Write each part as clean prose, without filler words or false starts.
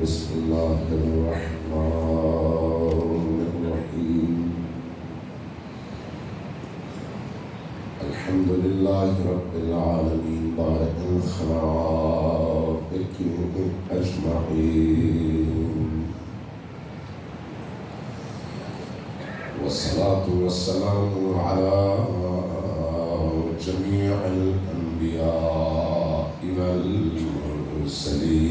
بسم الله الرحمن الرحيم الحمد لله رب العالمين بارئ الخلائق أجمعين والصلاة والسلام على جميع الأنبياء والمرسلين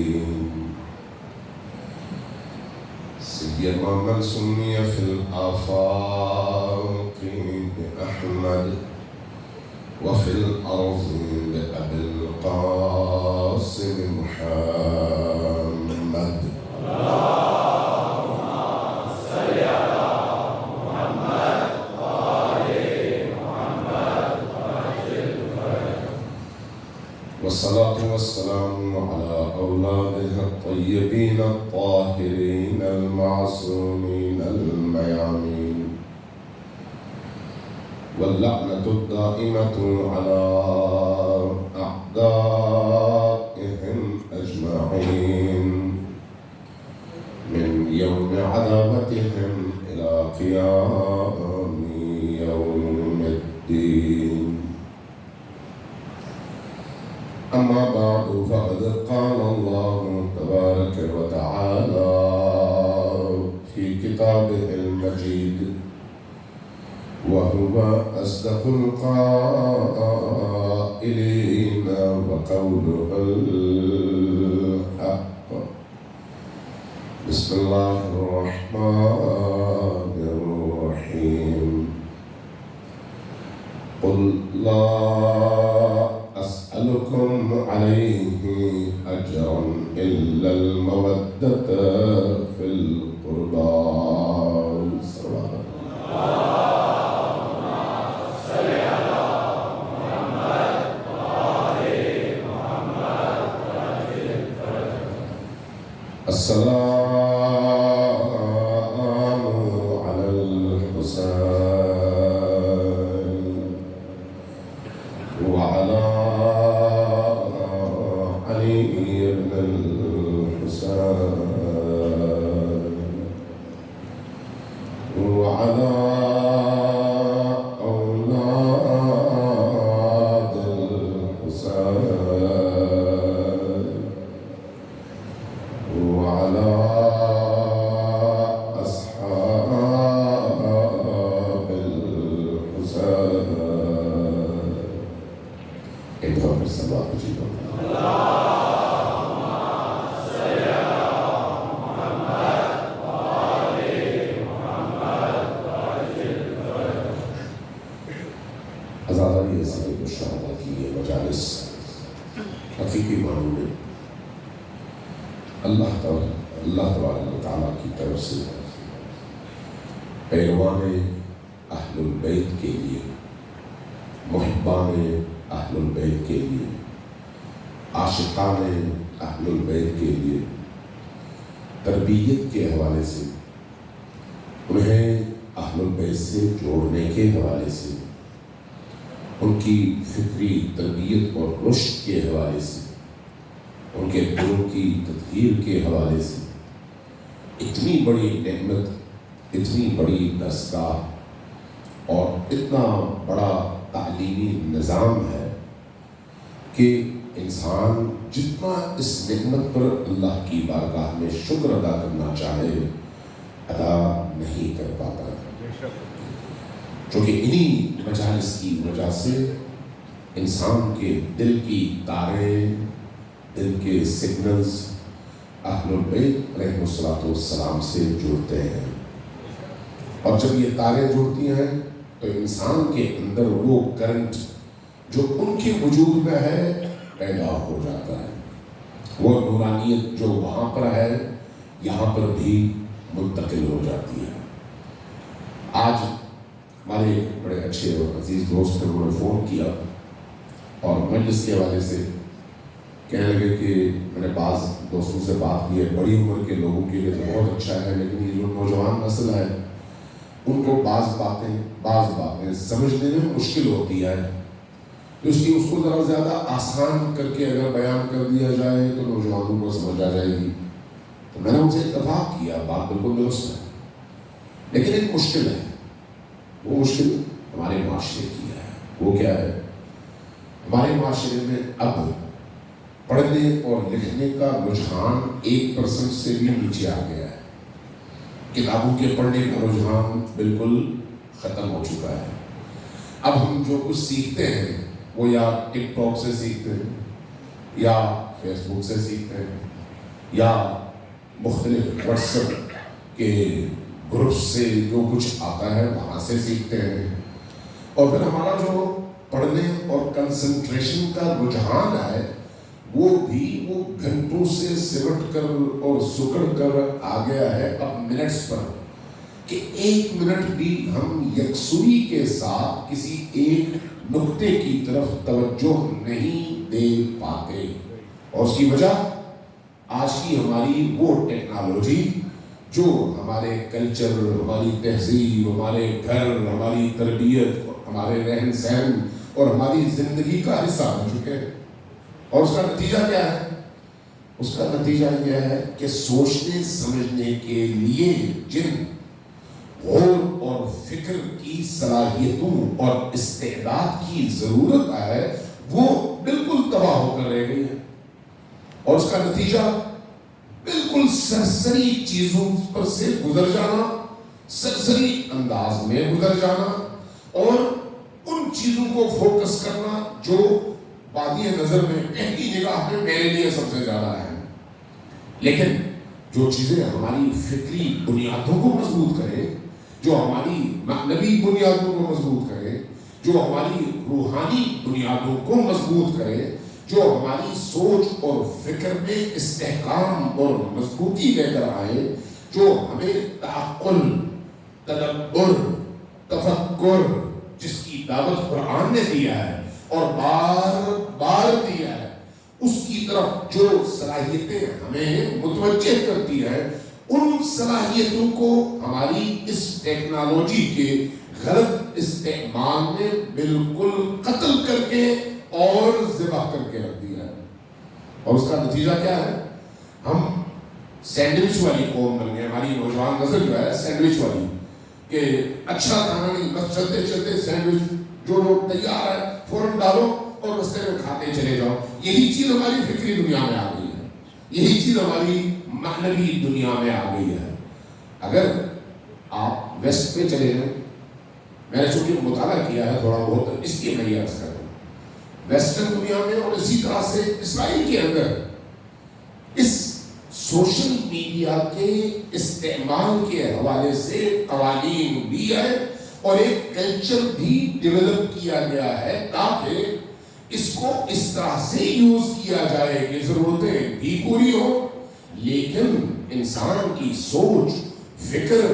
سيما من سمي في الآفاق بأحمد وفي الأرض بأبي القاسم محمد والصلاة والسلام على أولادها الطيبين الطاهرين المعصومين الميامين واللعنة الدائمة على أعدائهم أجمعين من يوم عذابتهم إلى قيام يوم الدين أما بعد فقد قال الله تبارك وتعالى في كتابه المجيد وهو أصدق القائلين وقوله الحق بسم الله الرحمن الرحيم قل لا أسألكم عليه أجرا إلا المودة في القربى السلام على الحسين وعلى علي بن الحسين وعلى أولاد الحسين وعلى أصحاب الحسين ادعوا بالصلاة جيدا عزاداری صاحب الشہداء کی یہ مجالس حقیقی معنی میں اللہ تبارک و تعالیٰ کی طرف سے پیروان اہل البیت کے لیے، محبان اہل البیت کے لیے، عاشقان اہل البیت کے لیے تربیت کے حوالے سے، انہیں اہل البیت سے جوڑنے کے حوالے سے، ان کی فکری تربیت اور رشد کے حوالے سے، ان کے دلوں کی تطہیر کے حوالے سے اتنی بڑی نعمت، اتنی بڑی دستگاہ اور اتنا بڑا تعلیمی نظام ہے کہ انسان جتنا اس نعمت پر اللہ کی بارگاہ میں شکر ادا کرنا چاہے ادا نہیں کر پاتا ہے، چونکہ انہی مجالس کی وجہ سے انسان کے دل کی تاریں، دل کے سگنلز اہل البیت علیہ السلام سے جڑتے ہیں، اور جب یہ تاریں جڑتی ہیں تو انسان کے اندر وہ کرنٹ جو ان کے وجود میں ہے پیدا ہو جاتا ہے، وہ نورانیت جو وہاں پر ہے یہاں پر بھی منتقل ہو جاتی ہے۔ آج ہمارے بڑے اچھے اور عزیز دوست نے انہوں نے فون کیا اور مجلس کے حوالے سے کہنے لگے کہ میں نے بعض دوستوں سے بات کی ہے، بڑی عمر کے لوگوں کے لیے تو بہت اچھا ہے، لیکن یہ جو نوجوان نسل ہے ان کو بعض باتیں سمجھنے میں مشکل ہوتی ہے، اس کو ذرا زیادہ آسان کر کے اگر بیان کر دیا جائے تو نوجوانوں کو سمجھ آ جائے گی، تو میں نے ان سے اتفاق کیا، بات بالکل درست ہے، لیکن ایک مشکل ہے، وہ مشکل ہمارے معاشرے کی ہے۔ وہ کیا ہے؟ ہمارے معاشرے میں اب پڑھنے اور لکھنے کا رجحان 1% سے بھی نیچے آ گیا ہے۔ کتابوں کے پڑھنے کا رجحان بالکل ختم ہو چکا ہے۔ اب ہم جو کچھ سیکھتے ہیں وہ یا ٹک ٹاک سے سیکھتے ہیں، یا فیس بک سے سیکھتے ہیں، یا مختلف واٹس ایپ کے گروپ سے جو کچھ آتا ہے وہاں سے سیکھتے ہیں، اور پھر ہمارا جو پڑھنے اور کنسنٹریشن کا رجحان ہے وہ بھی وہ گھنٹوں سے سمٹ کر اور سکڑ کر آ گیا ہے اب منٹس پر، کہ 1 منٹ بھی ہم یکسوئی کے ساتھ کسی ایک نقطے کی طرف توجہ نہیں دے پاتے۔ اور اس کی وجہ آج کی ہماری وہ ٹیکنالوجی جو ہمارے کلچر، ہماری تہذیب، ہمارے گھر، ہماری تربیت، ہمارے رہن سہن اور ہماری زندگی کا حصہ بن چکے ہیں۔ اور اس کا نتیجہ کیا ہے؟ اس کا نتیجہ یہ ہے کہ سوچنے سمجھنے کے لیے جن غور اور فکر کی صلاحیتوں اور استعداد کی ضرورت ہے وہ بالکل تباہ ہو کر رہ گئی ہے، اور اس کا نتیجہ بالکل سرسری چیزوں پر سے گزر جانا، سرسری انداز میں گزر جانا، اور ان چیزوں کو فوکس کرنا جو بادی نظر میں پہلی نگاہ میں میرے لیے سب سے زیادہ ہے۔ لیکن جو چیزیں ہماری فکری بنیادوں کو مضبوط کرے، جو ہماری معنوی بنیادوں کو مضبوط کرے، جو ہماری روحانی بنیادوں کو مضبوط کرے، جو ہماری سوچ اور فکر میں استحکام اور مضبوطی لے کر آئے، جو ہمیں تعقل، تدبر، تفکر، جس کی دعوت قرآن نے دیا ہے اور بار بار دیا ہے، اس کی طرف جو صلاحیتیں ہمیں متوجہ کرتی ہے، ان صلاحیتوں کو ہماری اس ٹیکنالوجی کے غلط استعمال میں بالکل قتل کر کے اور ذبح کر کے رکھ دیا ہے۔ اور اس کا نتیجہ کیا ہے؟ ہم سینڈوچ والی قوم بن گئے، ہماری نوجوان نسل جو ہے سینڈوچ والی، کہ اچھا کھانا نہیں، بس چلتے چلتے سینڈوچ جو تیار ہے فوراً ڈالو اور رستے میں کھاتے چلے جاؤ۔ یہی چیز ہماری فکری دنیا میں آ گئی ہے، یہی چیز ہماری معنوی دنیا میں آ گئی ہے۔ اگر آپ ویسٹ پہ چلے جائیں، میں نے چونکہ مطالعہ کیا ہے تھوڑا بہت، اس لیے میں یہ عرض کر رہا ہوں، ویسٹرن دنیا میں اور اسی طرح سے اسرائیل کے اندر اس سوشل میڈیا کے استعمال کے حوالے سے قوانین بھی ہے اور ایک کلچر بھی ڈیولپ کیا گیا ہے تاکہ اس کو اس طرح سے یوز کیا جائے کہ ضرورتیں بھی پوری ہو، لیکن انسان کی سوچ، فکر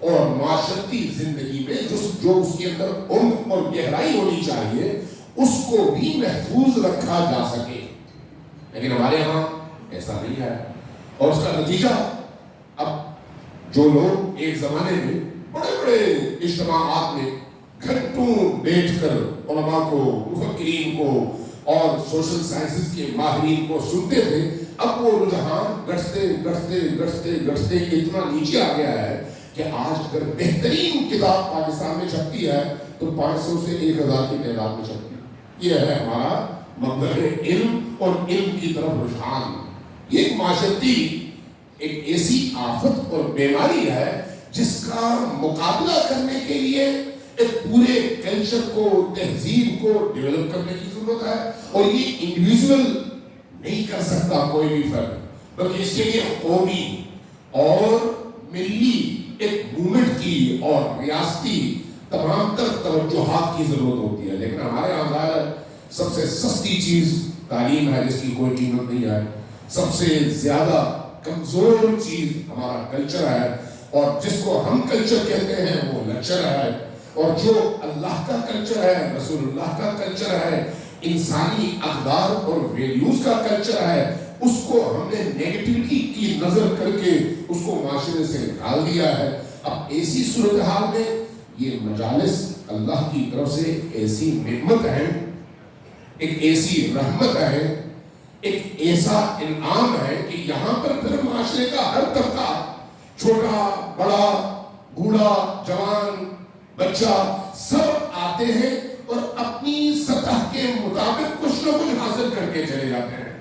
اور معاشرتی زندگی میں جو اس کے اندر عمق اور گہرائی ہونی چاہیے اس کو بھی محفوظ رکھا جا سکے۔ لیکن ہمارے ہاں ایسا نہیں ہے، اور اس کا نتیجہ اب جو لوگ ایک زمانے میں بڑے بڑے اجتماعات میں گھنٹوں بیٹھ کر علماء کو، مفکرین کو اور سوشل سائنسز کے ماہرین کو سنتے تھے، اب وہ رجحان گھٹتے گھٹتے گھٹتے گھٹتے اتنا نیچے آ گیا ہے کہ آج اگر بہترین کتاب پاکستان میں چھپتی ہے تو 500 سے 1000 کی تعداد میں چھپتی ہے۔ یہ ہے ہمارا مبدأ علم اور علم کی طرف رجحان۔ یہ ایک معاشرتی ایک ایسی آفت اور بیماری ہے جس کا مقابلہ کرنے کے لیے ایک پورے کلچر کو، تہذیب کو ڈیولپ کرنے کی ضرورت ہے، اور یہ انڈیویجول نہیں کر سکتا کوئی بھی فرد، بلکہ اس کے لیے قومی اور ملی ایک موومنٹ کی اور ریاستی تمام تر توجہات کی ضرورت ہوتی ہے۔ لیکن ہمارے یہاں ظاہر سب سے سستی چیز تعلیم ہے جس کی کوئی قیمت نہیں ہے، سب سے زیادہ کمزور چیز ہمارا کلچر ہے، اور جس کو ہم کلچر کہتے ہیں وہ لیکچر ہے، اور جو اللہ کا کلچر ہے، رسول اللہ کا کلچر ہے، انسانی اقدار اور ویلیوز کا کلچر ہے، اس کو ہم نے نیگیٹیوٹی کی نظر کر کے اس کو معاشرے سے نکال دیا ہے۔ اب ایسی صورتحال میں یہ مجالس اللہ کی طرف سے ایسی نعمت ہے، ایک ایسی رحمت ہے، ایک ایسا انعام ہے کہ یہاں پر پھر معاشرے معاشرے کا ہر طبقہ، چھوٹا بڑا بوڑھا جوان بچہ، سب آتے ہیں اور اپنی سطح کے مطابق کچھ نہ کچھ حاصل کر کے چلے جاتے ہیں.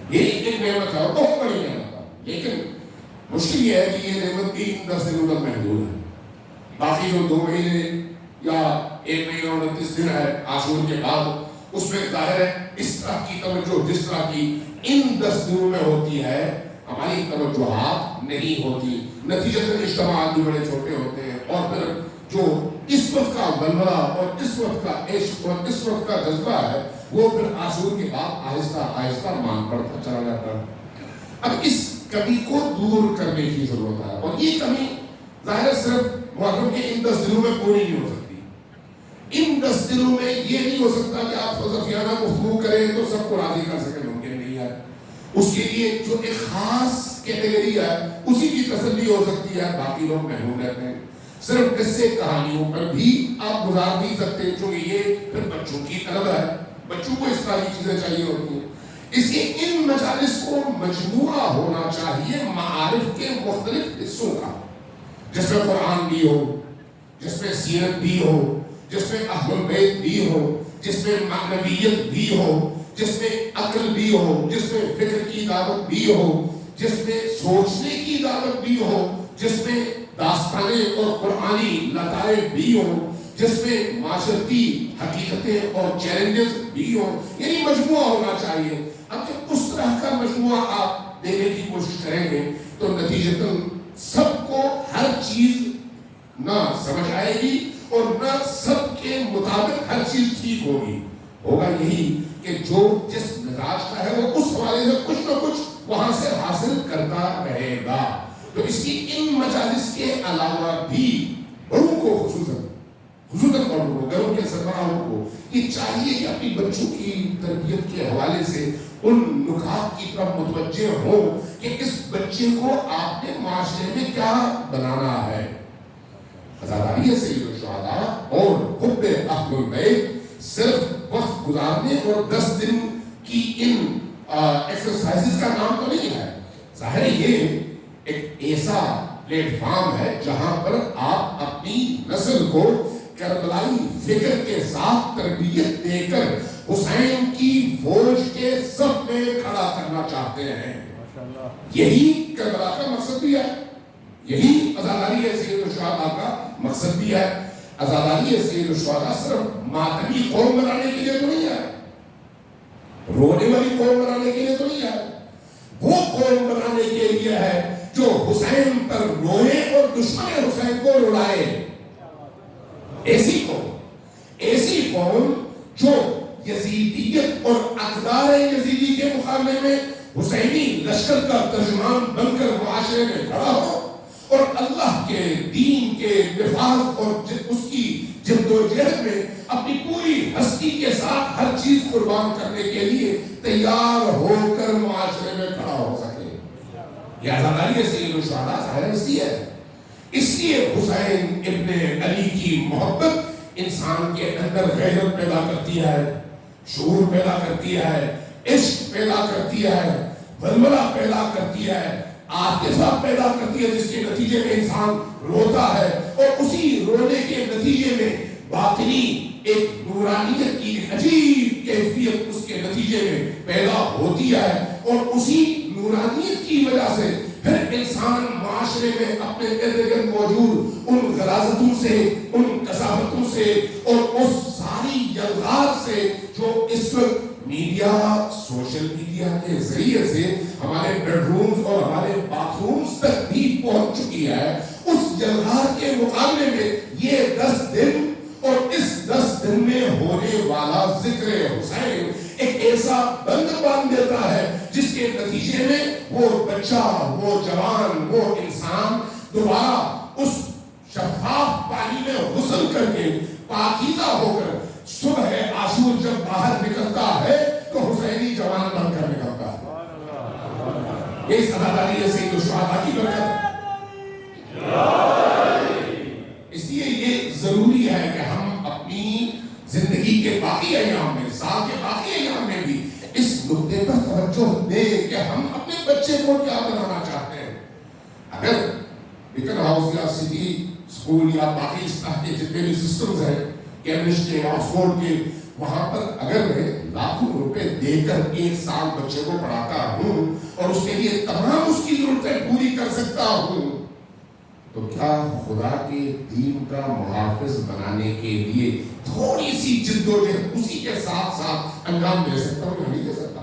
یہ ایک نعمت ہے اور بہت بڑی نعمت ہے. لیکن مشکل یہ ہے کہ یہ نعمت بھی 10 دنوں تک محدود ہے. باقی جو 2 مہینے یا 1 مہینہ اور 29 دن ہے عاشور کے بعد، اس میں ظاہر ہے اس طرح کی توجہ جس طرح کی ان 10 دنوں میں ہوتی ہے ہماری توجہات نہیں ہوتی. نتیجتاً اجتماعات بھی بڑے چھوٹے ہوتے ہیں، اور پھر جو اس وقت کا بلبلہ اور اس وقت کا عشق اور اس وقت کا جذبہ ہے وہ پھر عاشور کے بعد آہستہ آہستہ مان پڑتا چلا جاتا ہے. اب اس کمی کو دور کرنے کی ضرورت ہے، اور یہ کمی ظاہر صرف محرم کے ان 10 دنوں میں پوری نہیں ہو سکتی. ان 10 دنوں میں یہ نہیں ہو سکتا کہ آپ فلسفیانہ گفتگو کریں تو سب کو راضی کر سکیں، ممکن نہیں ہے. اس کے لیے جو ایک خاص کیٹیگری ہے اسی کی تسلی ہو سکتی ہے، باقی لوگ محروم رہتے ہیں. صرف قصے کہانیوں پر بھی آپ گزار نہیں سکتے، چونکہ یہ پھر بچوں کی طلب ہے، بچوں کو اس طرح کی چیزیں چاہیے ہوتی ہیں. اس کے ان مجالس کو مجموعہ ہونا چاہیے معارف کے مختلف حصوں کا، جس میں قرآن بھی ہو، جس میں سیرت بھی ہو، جس میں اہل البیت بھی ہو، جس میں معنویت بھی ہو، جس میں عقل بھی ہو، جس میں فکر کی دعوت بھی ہو، جس میں سوچنے کی دعوت بھی ہو، جس میں داستانیں اور قرآنی لطائف بھی ہو، جس میں معاشرتی حقیقتیں اور چیلنجز بھی ہو. یعنی مجموعہ ہونا چاہیے. اب جب اس طرح کا مجموعہ آپ دینے کی کوشش کریں گے تو نتیجتاً سب کو ہر چیز نہ سمجھ آئے گی اور نہ سب کے مطابق ہر چیز ٹھیک ہوگی. ہوگا یہی کہ جو جس مزاج کا ہے وہ اس حوالے سے کچھ نہ کچھ وہاں سے حاصل کرتا رہے گا. تو اس کی ان مجالس کے علاوہ بھی بڑوں کو خصوصاً بڑوں کو، گھروں کے سربراہوں کو یہ چاہیے کہ اپنی بچوں کی تربیت کے حوالے سے ان نکات کی طرف متوجہ ہو کہ اس بچے کو آپ نے معاشرے میں کیا بنانا ہے. عزاداری سید الشہداء اور حب اہل البیت صرف وقت گزارنے اور 10 دن کی ان ایکسرسائزز کا نام تو نہیں ہے. ظاہر یہ ایک ایسا پلیٹ فارم ہے جہاں پر آپ اپنی نسل کو کربلائی فکر کے ساتھ تربیت دے کر حسین کی فوج کے صف میں کھڑا کرنا چاہتے ہیں. یہی کربلا کا مقصد بھی ہے، یہی عزاداری سید الشہداء کا مقصد بھی ہے. عزاداری سید الشہداء صرف ماتمی قوم بنانے کے لیے تو نہیں ہے، رونے والی قوم بنانے کے لیے تو نہیں ہے، وہ قوم بنانے کے لیے ہے جو حسین پر روئے اور دشمن حسین کو رلائے. ایسی قوم جو یزیدیت اور اقدار یزیدی کے مقابلے میں حسینی لشکر کا ترجمان بن کر معاشرے میں کھڑا ہو اور اللہ کے دین کے نفاذ اور اس کی جد و جہد میں اپنی پوری ہستی کے ساتھ ہر چیز قربان کرنے کے لیے تیار ہو کر معاشرے میں کھڑا ہو سکے. یہ عزاداری سید الشہداء ظاہر اس لیے حسین ابن علی کی محبت انسان کے اندر غیرت پیدا کرتی ہے، شعور پیدا کرتی ہے، عشق پیدا کرتی ہے، ولولہ پیدا کرتی ہے، عاطفہ پیدا کرتی ہے، جس کے نتیجے میں انسان روتا ہے اور اسی رونے کے نتیجے میں باطنی ایک نورانیت کی عجیب کیفیت اس کے نتیجے میں پیدا ہوتی ہے اور اسی نورانیت کی وجہ سے پھر انسان معاشرے میں اپنے ارد گرد موجود ان غلاظتوں سے، ان کثافتوں سے اور اس ساری یلغار سے جو اس وقت میڈیا، سوشل میڈیا کے ذریعے سے ہمارے بیڈ رومز اور ہمارے باتھ رومز تک بھی پہنچ چکی ہے، اس یلغار کے مقابلے میں یہ 10 دن اور اس 10 دن میں ہونے والا ذکر حسین ایک ایسا بند باندھ دیتا ہے جس کے نتیجے میں وہ بچہ، وہ جوان، وہ انسان دوبارہ اس شفاف پانی میں غسل کر کے پاکیزہ ہو کر صبح عاشور جب باہر نکلتا ہے تو حسینی جوان بن کر نکلتا ہے. اس عزاداری سید الشہداء کی برکت ہے. اس لیے یہ ضروری ہے کہ ہم اپنی زندگی کے باقی ایام میں، سال کے باقی ایام میں بھی اس نقطے پر توجہ دیں کہ ہم اپنے بچے کو کیا بنانا چاہتے ہیں. اگر بیکن ہاؤس یا سٹی اسکول یا باقی اس طرح کے جتنے بھی سسٹمز ہیں کیمبرج کے آکسفورڈ کے, وہاں پر اگر میں لاکھوں روپے دے کر 1 سال بچے کو پڑھاتا ہوں اور اس کے لیے تمام اس کی ضرورتیں پوری کر سکتا ہوں, تو کیا خدا کے دین کا محافظ بنانے کے لیے تھوڑی سی جدوجہد اسی کے ساتھ ساتھ انجام دے سکتا ہوں یا نہیں دے سکتا؟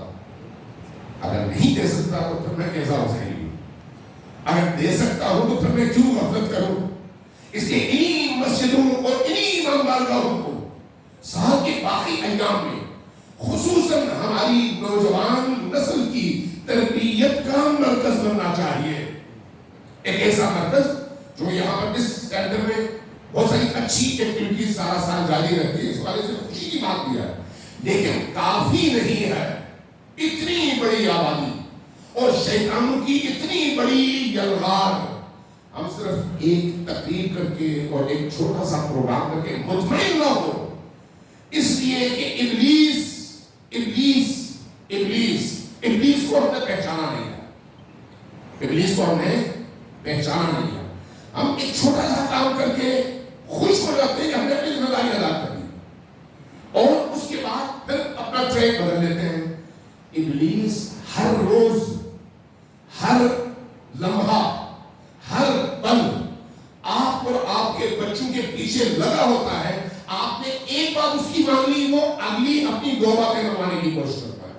اگر نہیں دے سکتا تو پھر میں کیسا حسینی ہوں؟ اگر دے سکتا ہوں تو پھر میں کیوں غفلت کروں؟ اس لیے انہی مسجدوں اور انہی امام بارگاہوں کو سال کے باقی ایام میں خصوصاً ہماری نوجوان نسل کی تربیت کا مرکز بننا چاہیے. ایک ایسا مرکز جو یہاں پر اس سینٹر میں بہت ساری اچھی ایکٹیویٹیز سارا سال جاری رہتی ہے, اس والے سے خوشی کی بات بھی ہے, لیکن کافی نہیں ہے. اتنی بڑی آبادی اور شیطانوں کی اتنی بڑی یلغار, ہم صرف ایک تقریر کر کے اور ایک چھوٹا سا پروگرام کر کے مطمئن نہ ہو, اس لیے کہ ابلیس کو ہم نے پہچانا نہیں ہے. ابلیس کو ہم نے پہچانا نہیں ہے. ہم ایک چھوٹا سا کام کر کے خوش ہو جاتے ہیں کہ ہم نے اپنی ذمہ داری ادا کر دی, اور اس کے بعد پھر اپنا ٹریک بدل لیتے ہیں. ابلیس ہر روز, ہر لمحہ, ہر پل آپ اور آپ کے بچوں کے پیچھے لگا ہوتا ہے. آپ نے ایک بات اس کی مان لی, وہ اگلی اپنی 2 باتیں منوانے کی کوشش کرتا ہے.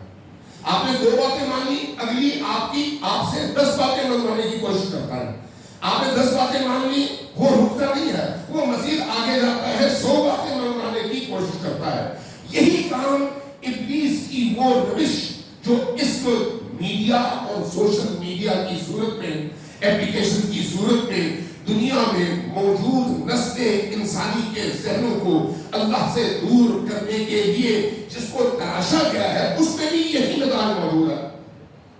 آپ نے 2 باتیں مان لی, اگلی آپ سے 10 باتیں منوانے کی کوشش کرتا ہے. آپ نے 10 باتیں مان لی, وہ رکتا نہیں ہے, وہ مزید آگے جاتا ہے, 100 باتیں منوانے کی کوشش کرتا ہے. یہی کام ابلیس کی وہ روش جو اس میڈیا اور سوشل میڈیا کی صورت میں, ایپلیکیشن کی صورت میں دنیا میں موجود نسل انسانی کے ذہنوں کو اللہ سے دور کرنے کے لیے جس کو تراشا گیا ہے, اس میں بھی یہی نظام موجود ہے.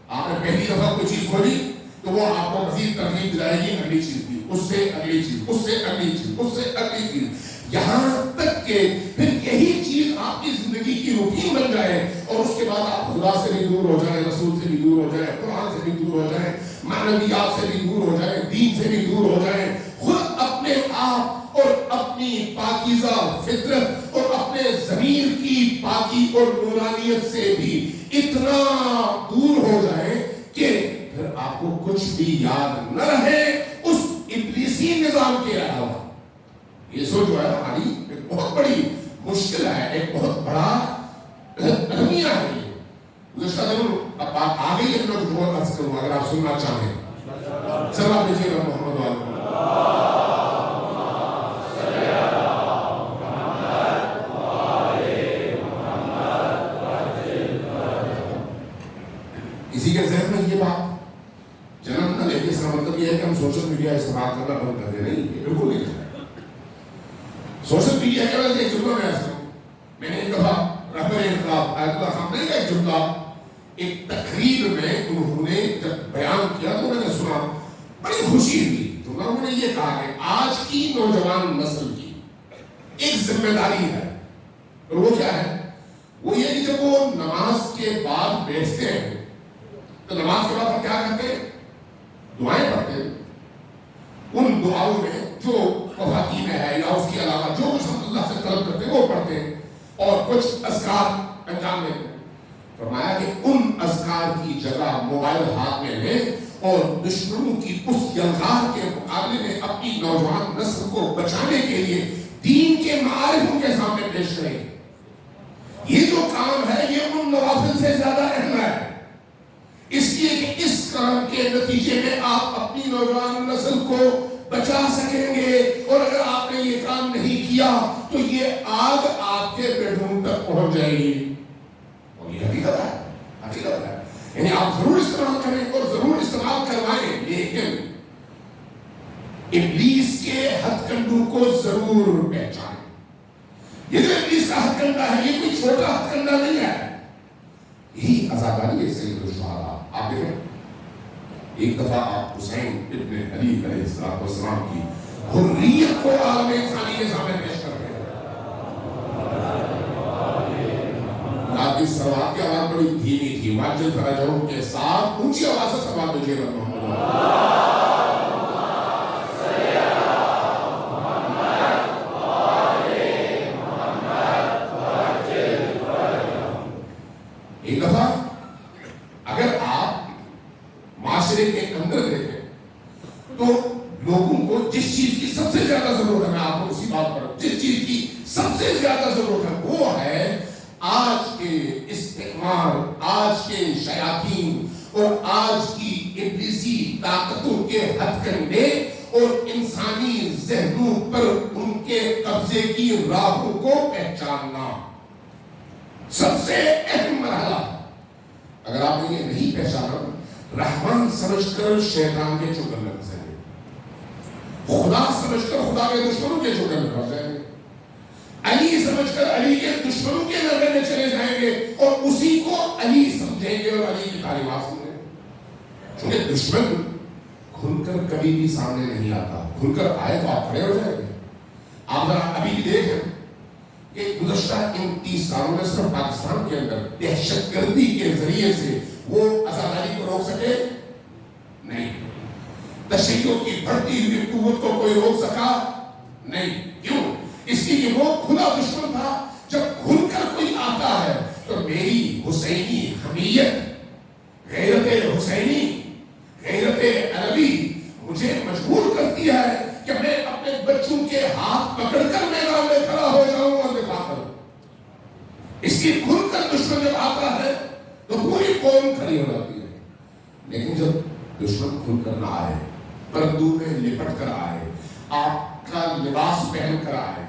آپ نے پہلی دفعہ کوئی چیز بولی تو وہ آپ کو مزید ترغیب دلائے گی اگلی چیز کی, اس سے اگلی چیز, اس سے اگلی چیز, اس سے اگلی چیز, یہاں تک کہ پھر یہی چیز آپ کی زندگی کی روٹین بن جائے, اور اس کے بعد آپ خدا سے بھی دور ہو جائیں, رسول سے بھی دور ہو جائیں, قرآن سے بھی دور ہو جائیں, معنویات سے بھی دور ہو جائیں, دین سے بھی دور ہو جائیں, خود اپنے آپ اور اپنی پاکیزہ فطرت اور اپنے ضمیر کی پاکی اور نورانیت سے بھی اتنا دور ہو جائیں کہ پھر آپ کو کچھ بھی یاد نہ رہے اس ابلیسی نظام کے علاوہ. یہ سوچ جو ہے ہماری ایک بہت بڑی مشکل ہے, ایک بہت بڑا المیہ ہے. گزشتہ دنوں اب بات آ گئی ہے, میں تو بہت عرض کروں اگر آپ سننا چاہیں. سلام بھیجیے گا محمد والے. کسی کے ذہن میں یہ بات جنم نہ لے کے اس کا مطلب یہ ہے کہ ہم سوشل میڈیا استعمال کرنا بند کر دیں. نہیں, یہ بالکل نہیں ہے. سوشل میڈیا کے وجہ سے ایک جملہ میں ایسا ہوں, میں نے ایک دفعہ رہبر انقلاب آیت اللہ خامنہ کا ایک جملہ ایک تقریر میں انہوں نے جب بیان کیا تو میں نے سنا, بڑی خوشی ہوئی. جملہ انہوں نے یہ کہا کہ آج کی نوجوان نسل کی ایک ذمہ داری ہے, اور وہ کیا ہے؟ وہ یہ کہ جب وہ نماز کے بعد بیٹھتے ہیں تو نماز کے بعد ہم کیا کرتے ہیں؟ دعائیں پڑھتے ہیں. ان دعاؤں میں جو خواتین ہے یا اس کے علاوہ جو کچھ ہم اللہ سے طلب کرتے ہیں وہ پڑھتے ہیں, اور کچھ اذکار انجام دیتے ہیں. فرمایا کہ ان اذکار کی جگہ موبائل ہاتھ میں لیں اور دشمنوں کی اس یلغار کے مقابلے میں اپنی نوجوان نسل کو بچانے کے لیے دین کے معارف ان کے سامنے پیش کریں. یہ جو کام ہے یہ ان نوافل سے زیادہ اہم ہے, اس لیے کہ اس کام کے نتیجے میں آپ اپنی نوجوان نسل کو بچا سکیں گے, اور اگر آپ نے یہ کام نہیں کیا تو یہ آگ آپ کے بیڈ روم تک پہنچ جائے گی. اور یہ حقیقت ہے, حقیقت ہے. یعنی آپ ضرور استعمال کریں اور ضرور استعمال کروائیں, لیکن ابلیس کے ہتھ کنڈوں کو ضرور پہچانیں. یہ جو ابلیس کا ہتھ کنڈا ہے یہ کوئی چھوٹا ہتھ کنڈا نہیں ہے. یہی عزاداری ہے سید الشہداء. آپ دیکھیں, ایک دفعہ آپ حسین ابن علی علیہ السلام کی حریت کو عالم انسانی کے سامنے پیش کر رہے ہیں. یاد باقی سلوات کی آواز بڑی دھیمی تھی. واجب فرجوں کے ساتھ اونچی آواز سے سلوات بھیجیے گا محمد. ایک دفعہ اگر آپ معاشرے کے اندر دیکھیں تو لوگوں کو جس چیز کی سب سے زیادہ ضرورت ہے, میں آپ کو اسی بات پر, جس چیز کی سب سے زیادہ ضرورت ہے وہ ہے آج کے استعمار, آج کے شیاطین اور آج کی ابلیسی طاقتوں کے ہتھ کنڈے اور انسانی ذہنوں پر ان کے قبضے کی راہوں کو پہچاننا سب سے اہم مرحلہ. اگر آپ نے یہ نہیں پہچانا, رحمان سمجھ کر شیطان کے چنگل میں پھنسیں گے, خدا سمجھ کر خدا کے دشمنوں کے چنگل میں پھنس جائیں گے, علی سمجھ کر علی کے دشمنوں کے نرغے میں چلے جائیں گے اور اسی کو علی سمجھیں گے اور علی کی تعلیمات سمجھیں گے. چونکہ دشمن کھل کر کبھی بھی سامنے نہیں آتا, کھل کر آئے تو آپ کھڑے ہو جائیں گے. آپ ذرا ابھی بھی دیکھیں کہ گزشتہ 30 سالوں میں صرف پاکستان کے اندر دہشت گردی کے ذریعے سے وہ آزاداری کو روک سکے نہیں, تشیع کی بڑھتی ہوئی قوت کو کوئی روک سکا نہیں. کیوں؟ اس لیے کہ وہ کھلا دشمن تھا. جب کھل کر کوئی آتا ہے تو میری حسینی حمیت, غیرت حسینی, غیرت عربی مجھے مجبور کرتی ہے کہ میں اپنے بچوں کے ہاتھ پکڑ کر میدان میں کھڑا ہو جاؤں اور دفاع کروں. اس کی کھل کر دشمن جب آتا ہے تو پوری قوم کھڑی ہو جاتی ہے. لیکن جب دشمن کھل کر نہ آئے, پردوں میں لپٹ کر آئے, آپ کا لباس پہن کر آئے,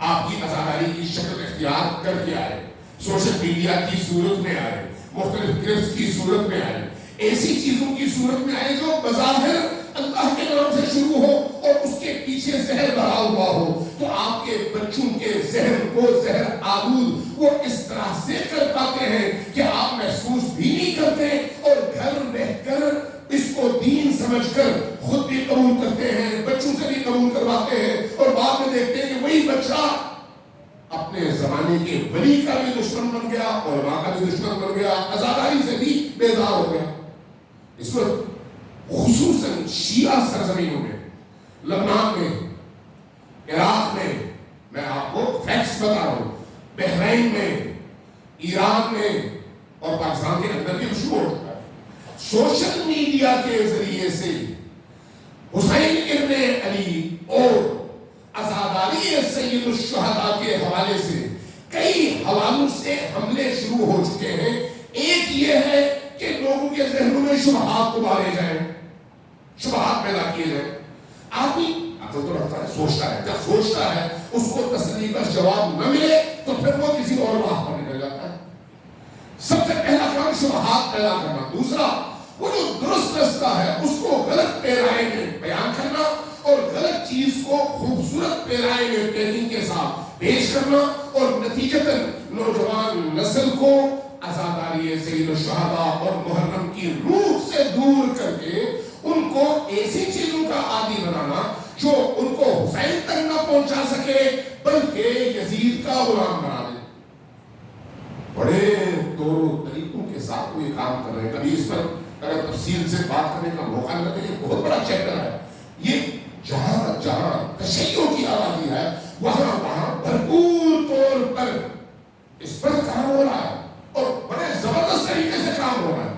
آپ کی آزاداری کی شکل اختیار کر کے آئے, سوشل میڈیا کی صورت میں آئے, مختلف گرفت کی صورت میں آئے, ایسی چیزوں کی صورت میں آئے جو بظاہر اللہ کے نام سے شروع ہو اور اس کے پیچھے زہر بھرا ہوا ہو, تو آپ کے بچوں کے ذہن کو زہر آلود وہ اس طرح سے کر پاتے ہیں کہ آپ محسوس بھی نہیں کرتے اور گھر رہ کر اس کو دین سمجھ کر خود بھی قبول کرتے ہیں, بچوں سے بھی قبول کرواتے ہیں, اور بعد میں دیکھتے ہیں کہ وہی بچہ اپنے زمانے کے ولی کا بھی دشمن بن گیا, علماء کا بھی دشمن بن گیا, آزاداری سے بھی بیزار ہو گیا. اس وقت خصوصاً شیعہ سرزمینوں میں, لبنان میں, عراق میں آپ کو فیکٹس بتا رہا ہوں, بحرین میں, ایران میں اور پاکستان کے اندر بھی شروع ہو چکا ہے. سوشل میڈیا کے ذریعے سے حسین ابن علی اور عزاداری سید الشہداء کے حوالے سے کئی حوالوں سے حملے شروع ہو چکے ہیں. ایک یہ ہے کہ لوگوں کے ذہنوں میں شبہات ابالے جائیں, شبہات پیدا کیے جائیں. آدمی عقل تو رکھتا ہے, سوچتا ہے, جب سوچتا ہے اس کو تسلی کا جواب نہ ملے تو پھر وہ کسی اور راہ پر نکل جاتا ہے. سب سے پہلا کام شبہات پیدا کرنا. دوسرا, وہ جو درست رستہ ہے اس کو غلط پیرائے میں بیان کرنا اور غلط چیز کو خوبصورت پیرائے میں پیکنگ کے ساتھ پیش کرنا, اور نتیجتاً نوجوان نسل کو عزاداری سید الشہداء اور محرم کی روح سے دور کر کے ان کو ایسی چیزوں کا عادی بنانا جو ان کو حسین تک نہ پہنچا سکے بلکہ یزید کا غلام بنا دے. بڑے طور و طریقوں کے ساتھ وہ یہ کام کر رہے ہیں. کبھی اس پر اگر تفصیل سے بات کرنے کا موقع ملا تو یہ بہت بڑا چیپٹر ہے. یہ جہاں جہاں تشیع کی آبادی ہے وہاں وہاں بھرپور طور پر اس پر کام ہو رہا ہے اور بڑے زبردست طریقے سے کام ہو رہا ہے.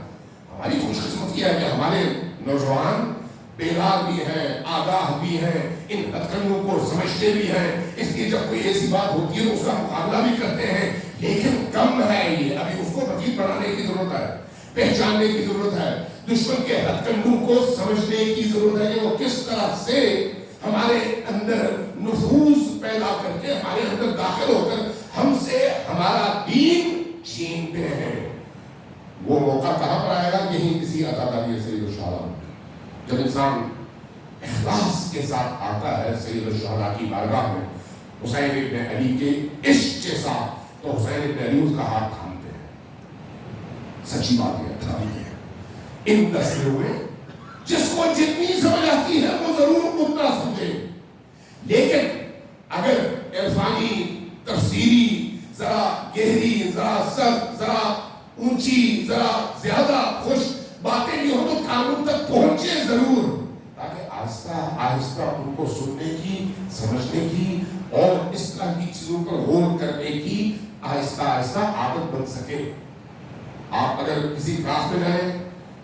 ہماری خوش قسمتی ہے کہ ہمارے نوجوان بیدار بھی ہیں, آگاہ بھی ہیں, ان ہتھکنڈوں کو سمجھتے بھی ہیں. اس لیے جب کوئی ایسی بات ہوتی ہے تو اس کا مقابلہ بھی کرتے ہیں. لیکن کم ہے یہ, ابھی اس کو مزید بڑھانے کی ضرورت ہے, پہچاننے کی ضرورت ہے, دشمن کے ہتھکنڈوں کو سمجھنے کی ضرورت ہے کہ وہ کس طرح سے ہمارے اندر نفوذ پیدا کر کے ہمارے اندر داخل ہو کر ہم سے ہمارا دین چھینتے ہیں. وہ موقع کہاں پر آئے گا؟ یہیں کسی عزاداری سید الشہداء. جب انسان اخلاص کے ساتھ آتا ہے سید الشہداء کی بارگاہ میں حسین ابن علی کے عشق کے ساتھ, تو حسین ابن علی اس کا ہاتھ تھامتے ہیں. سچی بات ہے, تھامتے ہیں. ان تصویروں میں جس کو جتنی سمجھ آتی ہے وہ ضرور اتنا سمجھے, لیکن اگر عرفانی تفسیری ذرا گہری, ذرا سخت, ذرا اونچی ذرا زیادہ خوش باتیں بھی ہو تو کانوں تک پہنچے ضرور، تاکہ آہستہ آہستہ ان کو سننے کی، سمجھنے کی اور اس طرح کی چیزوں پر غور کرنے کی آہستہ آہستہ عادت بن سکے۔ آپ اگر کسی کلاس میں جائیں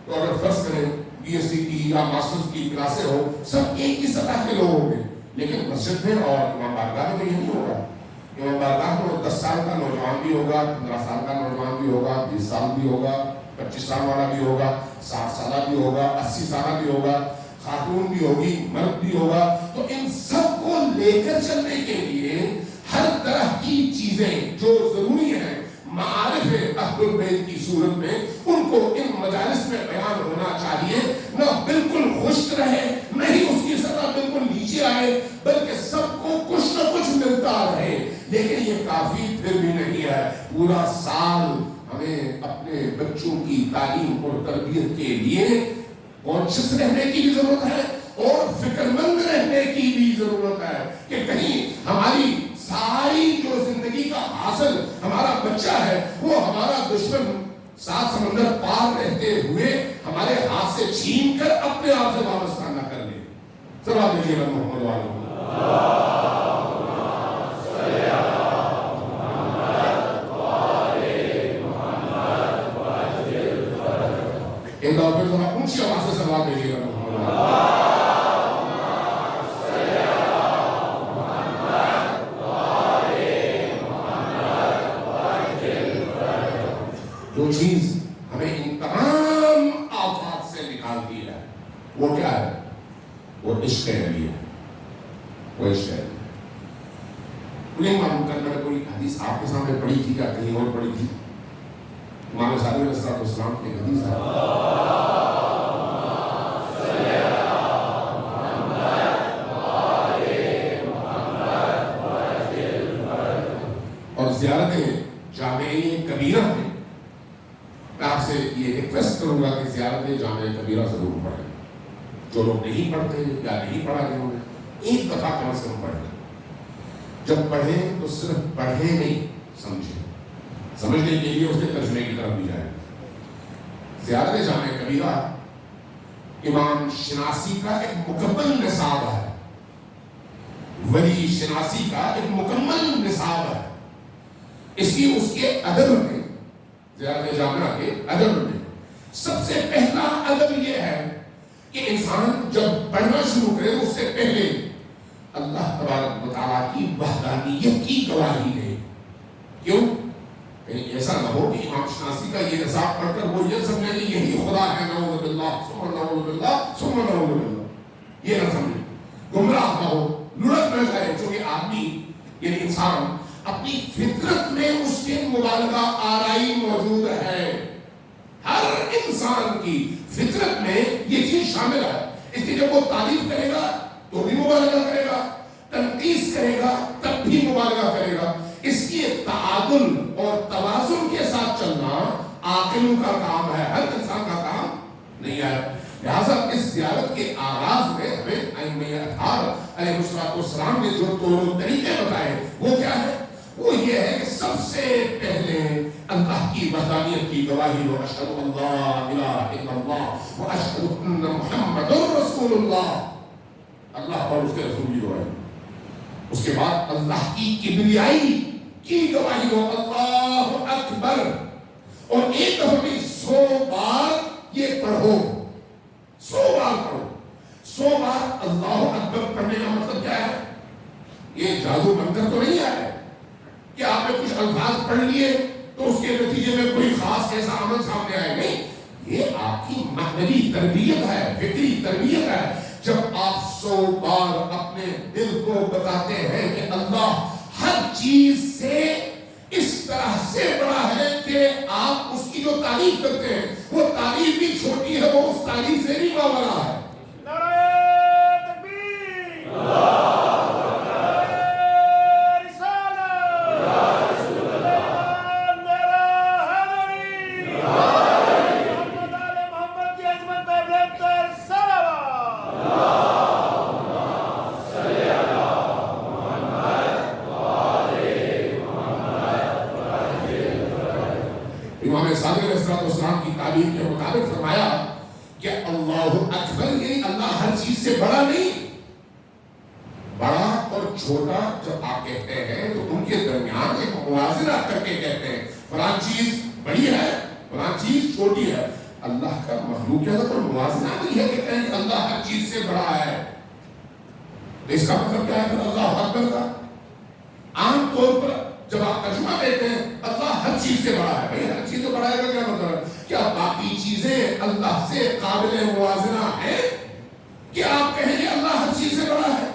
تو اگر فرض کریں بی ایس سی کی یا ماسٹرز کی کلاسیں ہو، سب ایک ہی سطح کے لوگ ہوں گے، لیکن مسجد میں اور امام بارگاہ میں تو یہ نہیں ہوگا۔ امام بارگاہ میں 10 سال کا نوجوان بھی ہوگا، 15 سال کا نوجوان بھی ہوگا، 20 سال بھی ہوگا، 25 سال والا بھی ہوگا، 60 سالہ بھی ہوگا، 80 سالہ بھی ہوگا، خاتون بھی ہوگی، مرد بھی ہوگا۔ تو ان سب کو لے کر چلنے کے لیے ہر طرح کی چیزیں جو ضروری ہیں معارف اہل البیت کی صورت میں، ان کو ان مجالس میں بیان ہونا چاہیے، نہ بالکل خشک رہے، نہ ہی اس کی سطح بالکل نیچے آئے، بلکہ سب کو کچھ نہ کچھ ملتا رہے۔ لیکن یہ کافی پھر بھی نہیں ہے۔ پورا سال ہمیں اپنے بچوں کی تعلیم اور تربیت کے لیے کانشیس رہنے کی بھی ضرورت ہے اور فکر مند رہنے کی بھی ضرورت ہے کہ کہیں ہماری ساری جو زندگی کا حاصل ہمارا بچہ ہے وہ ہمارا دشمن 7 سمندر پار رہتے ہوئے ہمارے ہاتھ سے چھین کر اپنے آپ سے وابستہ نہ کر لے۔ صلوات بھیجیے محمد والوں۔ ایک دفعہ پھر ذرا اونچی آواز سے صلوات بھیجیے محمد۔ جو چیز ہمیں ان تمام آفات سے نکالتی ہے وہ کیا ہے؟ وہ عشق نبی ہے، وہ عشق ہے۔ انہیں معلوم کرنا ہے کوئی حدیث آپ کے سامنے پڑھی تھی یا کہیں اور پڑھی تھی؟ امام صادق علیہ السلام کی حدیث ہے، اور زیارت جامعہ کبیرہ میں میں آپ سے یہ ریکویسٹ کروں گا کہ زیارت جامعہ کبیرہ ضرور پڑھیں۔ جو لوگ نہیں پڑھتے یا نہیں پڑھا گئے انہوں نے ایک دفعہ کم از کم پڑھیں۔ جب پڑھیں تو صرف پڑھیں نہیں، سمجھیں، سمجھنے کے لیے اس کے ترجمے کی طرف بھی جائیں۔ زیارت جامعہ کبیرہ امام شناسی کا ایک مکمل نصاب ہے، ولی شناسی کا ایک مکمل نصاب ہے۔ اس کے ادب میں، زیارت جامعہ کے ادب میں سب سے پہلا ادب یہ ہے کہ انسان جب پڑھنا شروع کرے اس سے پہلے اللہ تبارک و تعالیٰ کی وحدانیت کی گواہی دے۔ کیوں؟ ایسا نہ ہو کہ امام شناسی کا یہ نصاب پڑھ کر وہ یہ سمجھے کہ یہی خدا ہے، نعوذ باللہ ثم نعوذ باللہ ثم نعوذ باللہ، یہ نہ سمجھے، گمراہ نہ ہو، لڑک نہ جائے۔ چونکہ آدمی یعنی انسان اپنی فطرت میں اس کے مبالغہ آرائی موجود ہے، ہر انسان کی فطرت میں یہ چیز شامل ہے۔ اس لیے جب وہ تعریف کرے گا تو بھی مبالغہ کرے گا، تنقیص کرے گا تب بھی مبالغہ کرے گا۔ اس لیے تعادل اور توازن کے ساتھ چلنا عاقلوں کا کام ہے، ہر انسان کا کام نہیں ہے۔ لہٰذا اس زیارت کے آغاز میں ہمیں ائمہ اطہار علیہ السلام نے جو طور و طریقے بتائے وہ کیا ہے؟ وہ یہ ہے کہ سب سے پہلے اللہ کی وحدانیت کی گواہی دو، اشہد ان لا الہ الا اللہ و اشہد ان محمد رسول اللہ، اللہ اور اس کے رسول کی گواہی۔ اس کے بعد اللہ کی کبریائی کی گواہی دو، اللہ اکبر، اور ایک دفعہ بھی 100 بار یہ پڑھو، 100 بار پڑھو۔ 100 بار اللہ اکبر پڑھنے کا مطلب کیا ہے؟ یہ جادو بن کر تو نہیں آیا کہ آپ نے کچھ الفاظ پڑھ لیے تو اس کے نتیجے میں کوئی خاص ایسا عمل سامنے آئے، نہیں، یہ آپ کی معنوی تربیت ہے، فکری تربیت ہے۔ جب آپ 100 بار اپنے دل کو بتاتے ہیں کہ اللہ ہر چیز سے اس طرح سے بڑا ہے کہ آپ اس کی جو تعریف کرتے ہیں وہ تعریف بھی چھوٹی ہے، وہ اس تعریف سے بھی بڑا ہے۔ چیز سے بڑا نہیں. بڑا اور چھوٹا جب آپ کہتے ہیں تو ان کے درمیان ایک موازنہ کر کے کہتے ہیں فلاں چیز بڑی ہے فلاں چیز چھوٹی ہے. اللہ کا مخلوق ہے تو موازنہ نہیں ہے. کہتے ہیں کہ اللہ ہر چیز سے بڑا ہے. اس کا مطلب کیا ہے پھر اللہ اکبر کا؟ عام طور پر جب آپ ترجمہ دیتے ہیں اللہ ہر چیز سے بڑا ہے. بھائی ہر چیز سے بڑا ہے کا کیا مطلب ہے؟ کیا باقی چیزیں اللہ سے قابل موازنہ ہیں کہ آپ کہیں گے اللہ ہر چیز سے بڑا ہے؟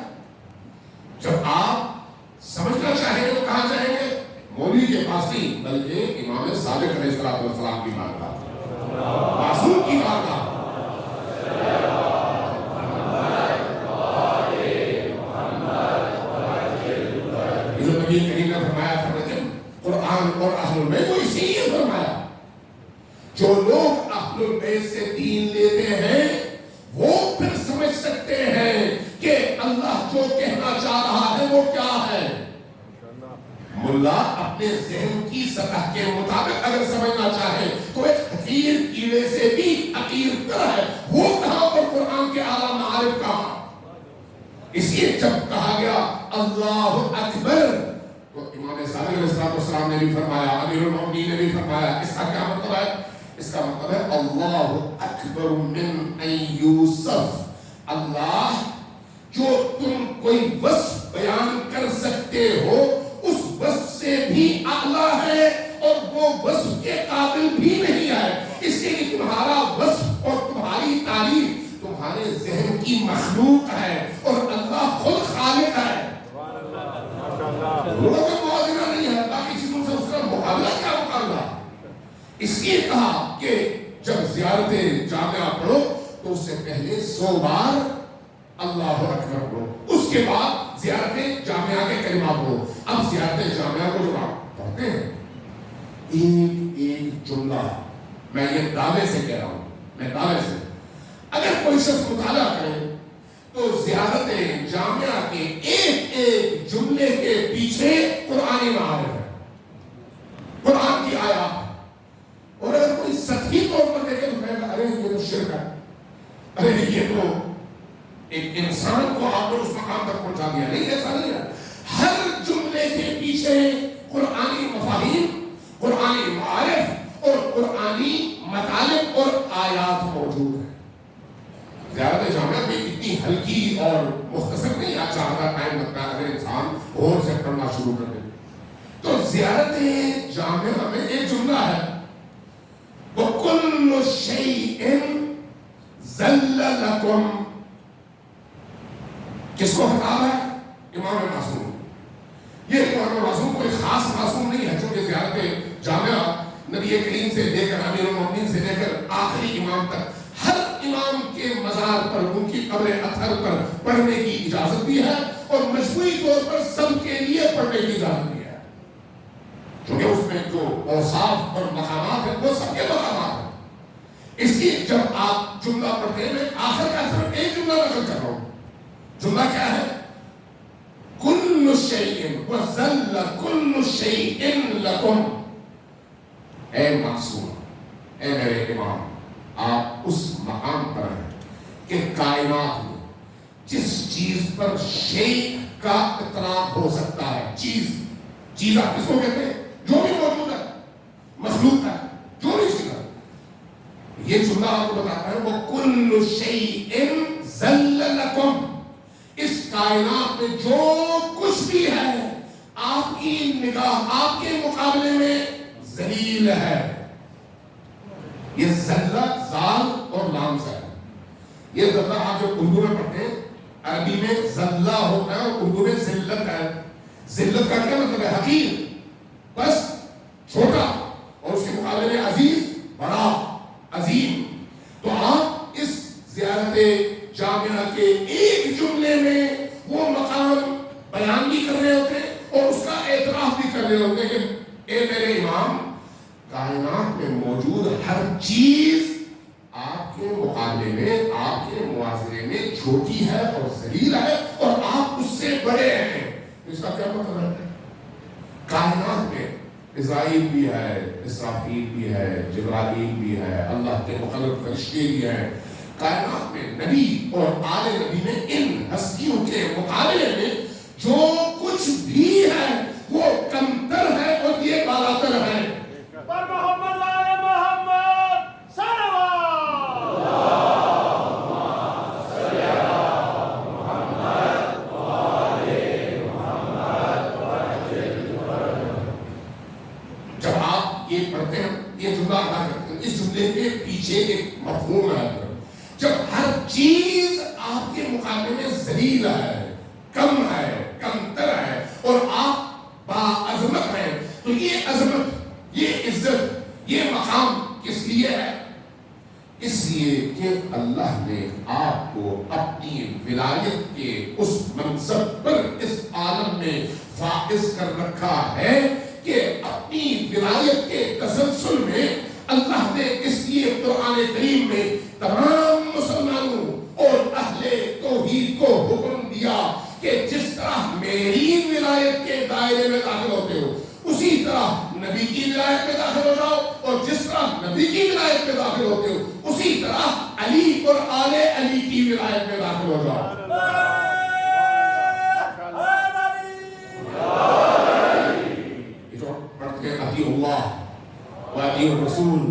جب آپ سمجھنا چاہیں گے تو کہاں جائیں گے؟ مولوی کے پاس نہیں بلکہ امام صادق علیہ السلام کی بارگاہ، معصوم کی بارگاہ. نبی کریم نے فرمایا قرآن اور اہل البیت کو اسی لیے فرمایا جو لوگ اہل البیت سے دین لیتے ہیں وہ پھر سمجھ سکتے ہیں کہ اللہ جو کہنا چاہ رہا ہے وہ کیا ہے. ملا اپنے ذہن کی سطح کے مطابق اگر سمجھنا چاہے تو ایک حقیر کیڑے سے بھی حقیر تر ہے. وہ کہاں پر قرآن کے اعلیٰ معارف کہاں. اس لیے جب کہا گیا اللہ اکبر تو امام صادق علیہ السلام نے بھی فرمایا، امیر المؤمنین نے بھی فرمایا. اس کا کیا مطلب ہے؟ اس کا مطلب ہے اللہ اکبر من ان یوصف. اللہ جو تم کوئی وصف بیان کر سکتے ہو اس وصف سے بھی اعلیٰ ہے اور وہ وصف کے قابل بھی نہیں ہے. اس لیے کہ تمہارا وصف اور تمہاری تعریف تمہارے ذہن کی مخلوق ہے اور اللہ خود خالق ہے. لوگوں کا موازنہ نہیں ہے. باقی چیزوں سے اس کا مقابلہ کیا مقابلہ. اس لیے کہا کہ جب زیارت جامعہ پڑھو تو اس سے پہلے 100 بار اللہ اکبر پڑھو، اس کے بعد زیارت جامعہ کے کلمات پڑھو. اب زیارت جامعہ کو جو آپ پڑھتے ہیں ایک ایک جملہ میں یہ دعوے سے کہہ رہا ہوں، میں دعوے سے اگر کوئی شخص مطالعہ کرے تو زیارت جامعہ کے ایک ایک جملے کے پیچھے قرآنی معارف ہے، قرآن کی آیات ہے. اور اگر کوئی سطحی طور پر دیکھے تو کہے گا ارے یہ تو شرک ہے، ارے یہ تو ایک انسان کو آپ نے اس مقام تک پہنچا دیا. نہیں، ایسا نہیں ہے. ہر جملے کے پیچھے قرآنی مفاہیم، قرآنی معارف اور قرآنی مطالب اور آیات موجود ہیں. زیارت جامعہ میں اتنی ہلکی اور مختصر نہیں ہے، چاہتا ٹائم لگتا ہے اگر انسان اور سے پڑھنا شروع کر دے. تو زیارت جامعہ میں ایک جملہ ہے وَكُلُّ شَيْءٍ ذَلَّ لَكُمْ. کس کو خطاب ہے؟ امام معصوم. یہ امام معصوم کوئی خاص معصوم نہیں ہے، چونکہ زیارت جامعہ نبی کریم سے لے کر امیر المؤمنین سے لے کر آخری امام تک ہر امام کے مزار پر ان کی قبر اطہر پر پڑھنے کی اجازت بھی ہے اور مجموعی طور پر سب کے لیے پڑھنے کی اجازت بھی ہے، کیونکہ اس میں جو اوصاف اور مقامات ہیں وہ سب کے مقامات ہیں. اس لیے جب آپ جملہ پڑھتے ہیں، میں آخر کا صرف ایک جملہ نقل کر رہا ہوں. جملہ کیا ہے؟ کل شیء وذل کل شیء لکم. اے معصوم، اے میرے امام، آپ اس مقام پر ہیں کہ کائنات میں جس چیز پر شیء کا اطلاق ہو سکتا ہے، چیز آپ کس کو کہتے ہیں؟ جو بھی موجود ہے، مخلوق ہے، جو بھی چیز ہے. یہ جملہ آپ کو بتاتا ہے وہ کل شیء ذل لکم. اس کائنات میں جو کچھ بھی ہے آپ کی نگاہ آپ کے مقابلے میں ذلیل ہے. یہ ذلہ زال اور لام سے ہے. یہ ذلہ آپ جو اردو میں پڑھتے ہیں، عربی میں ذلہ ہوتا ہے اور اردو میں ذلت ہے. ذلت کا کیا مطلب ہے؟ حقیر، بس چھوٹا، اور اس کے مقابلے میں عزیز، بڑا، عظیم. تو آپ اس زیارت جامعہ کے ایک جملے میں وہ مقام بیان بھی کر رہے ہوتے ہیں اور اس کا اعتراف بھی کر رہے ہوتے ہیں کہ اے میرے امام، کائنات میں موجود ہر چیز آپ کے مقابلے میں، آپ کے موازنے میں چھوٹی ہے اور ذلیل ہے اور آپ اس سے بڑے ہیں. اس کا کیا مطلب ہے؟ کائنات میں اسرائیل بھی ہے، اسرافیل بھی ہے، جبرائیل بھی ہے، اللہ کے مقرر فرشتے بھی ہیں، کائنات میں نبی اور آل نبی میں ان ہستیوں کے مقابلے میں جو کچھ بھی ہے وہ کمتر ہے اور یہ بالاتر ہے. پر محمد آل محمد صلوات. جب آپ یہ پڑھتے ہیں یہ جملہ ادا کرتے ہیں اس جملے کے پیچھے ایک مفہوم ہے. جب ہر چیز آپ کے مقابلے میں ذلیل ہے, کم ہے, کمتر ہے اور آپ باعظمت ہیں تو یہ عظمت, یہ عزت, یہ مقام کس لیے ہے؟ اس لیے کہ اللہ نے آپ کو اپنی ولایت کے اس منصب پر اس عالم میں فائز کر رکھا ہے کہ اپنی ولایت کے تسلسل میں اللہ نے اس لیے قرآن کریم میں تمام مسلمانوں اور اہل توحید کو حکم دیا کہ جس طرح میری ولایت کے دائرے میں داخل ہوتے ہو اسی طرح نبی کی ولایت میں داخل ہو جاؤ, اور جس طرح نبی کی ولایت میں داخل ہوتے ہو اسی طرح علی اور آل علی کی ولایت میں داخل ہو جاؤ. پڑھتے ہیں اطیعوا اللہ واطیعوا الرسول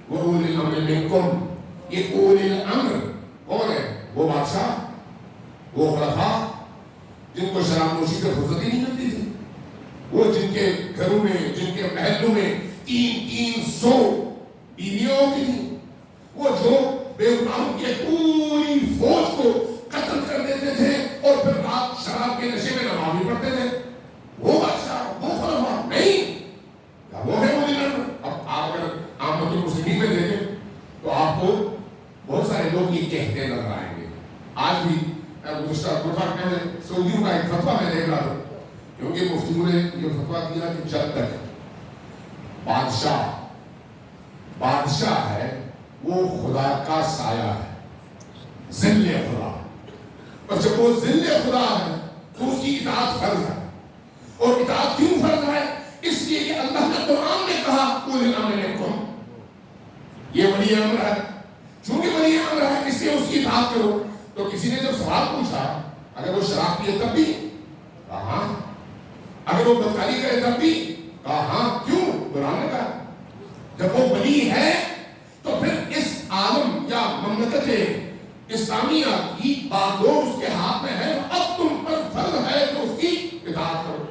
واولی الامر منکم. یہ اولی الامر کون ہے؟ وہ بادشاہ, وہ خلفاء جن کو شراب نوشی سے فرصت ہی نہیں ملتی تھی, وہ جن کے گھروں میں, جن کے محلوں میں 300 بیویاں ہوتی تھیں, وہ جو بے گناہوں کی پوری فوج کو قتل کر دیتے تھے اور پھر رات شراب کے نشے میں نماز بھی پڑھتے تھے. وہ بادشاہ, وہ خلفاء نہیں, وہ ہے وہ دن. اب آپ اگر عامت المسلمین میں دیکھیں تو آپ کو بہت سارے لوگ یہ کہتے نظر آئیں گے. آج بھی سعودیوں کا ایک فتویٰ میں دیکھ رہا تھا, کیونکہ مفتیوں نے یہ فتویٰ دیا کہ جب تک بادشاہ ہے وہ خدا کا سایہ ہے, ذل خدا, اور جب وہ ذل خدا ہے تو اس کی اطاعت فرض ہے. اور اطاعت کیوں فرض ہے؟ اس لیے کہ اللہ نے قرآن میں کہا اولی الامر منکم, یہ ولی امر ہے, چونکہ ولی امر ہے اس لیے اس کی اطاعت کرو. تو کسی نے جب سوال پوچھا اگر وہ شراب پیے تب بھی کہا ہاں, اگر وہ بدکاری کرے تب بھی کہا ہاں. کیوں؟ قرآن نے کہا. جب وہ ولی ہے تو پھر اس عالم یا مملکت اسلامیہ کی بادور اس کے ہاتھ میں ہے, اب تم پر فرض ہے کہ اس کی اطاعت کرو.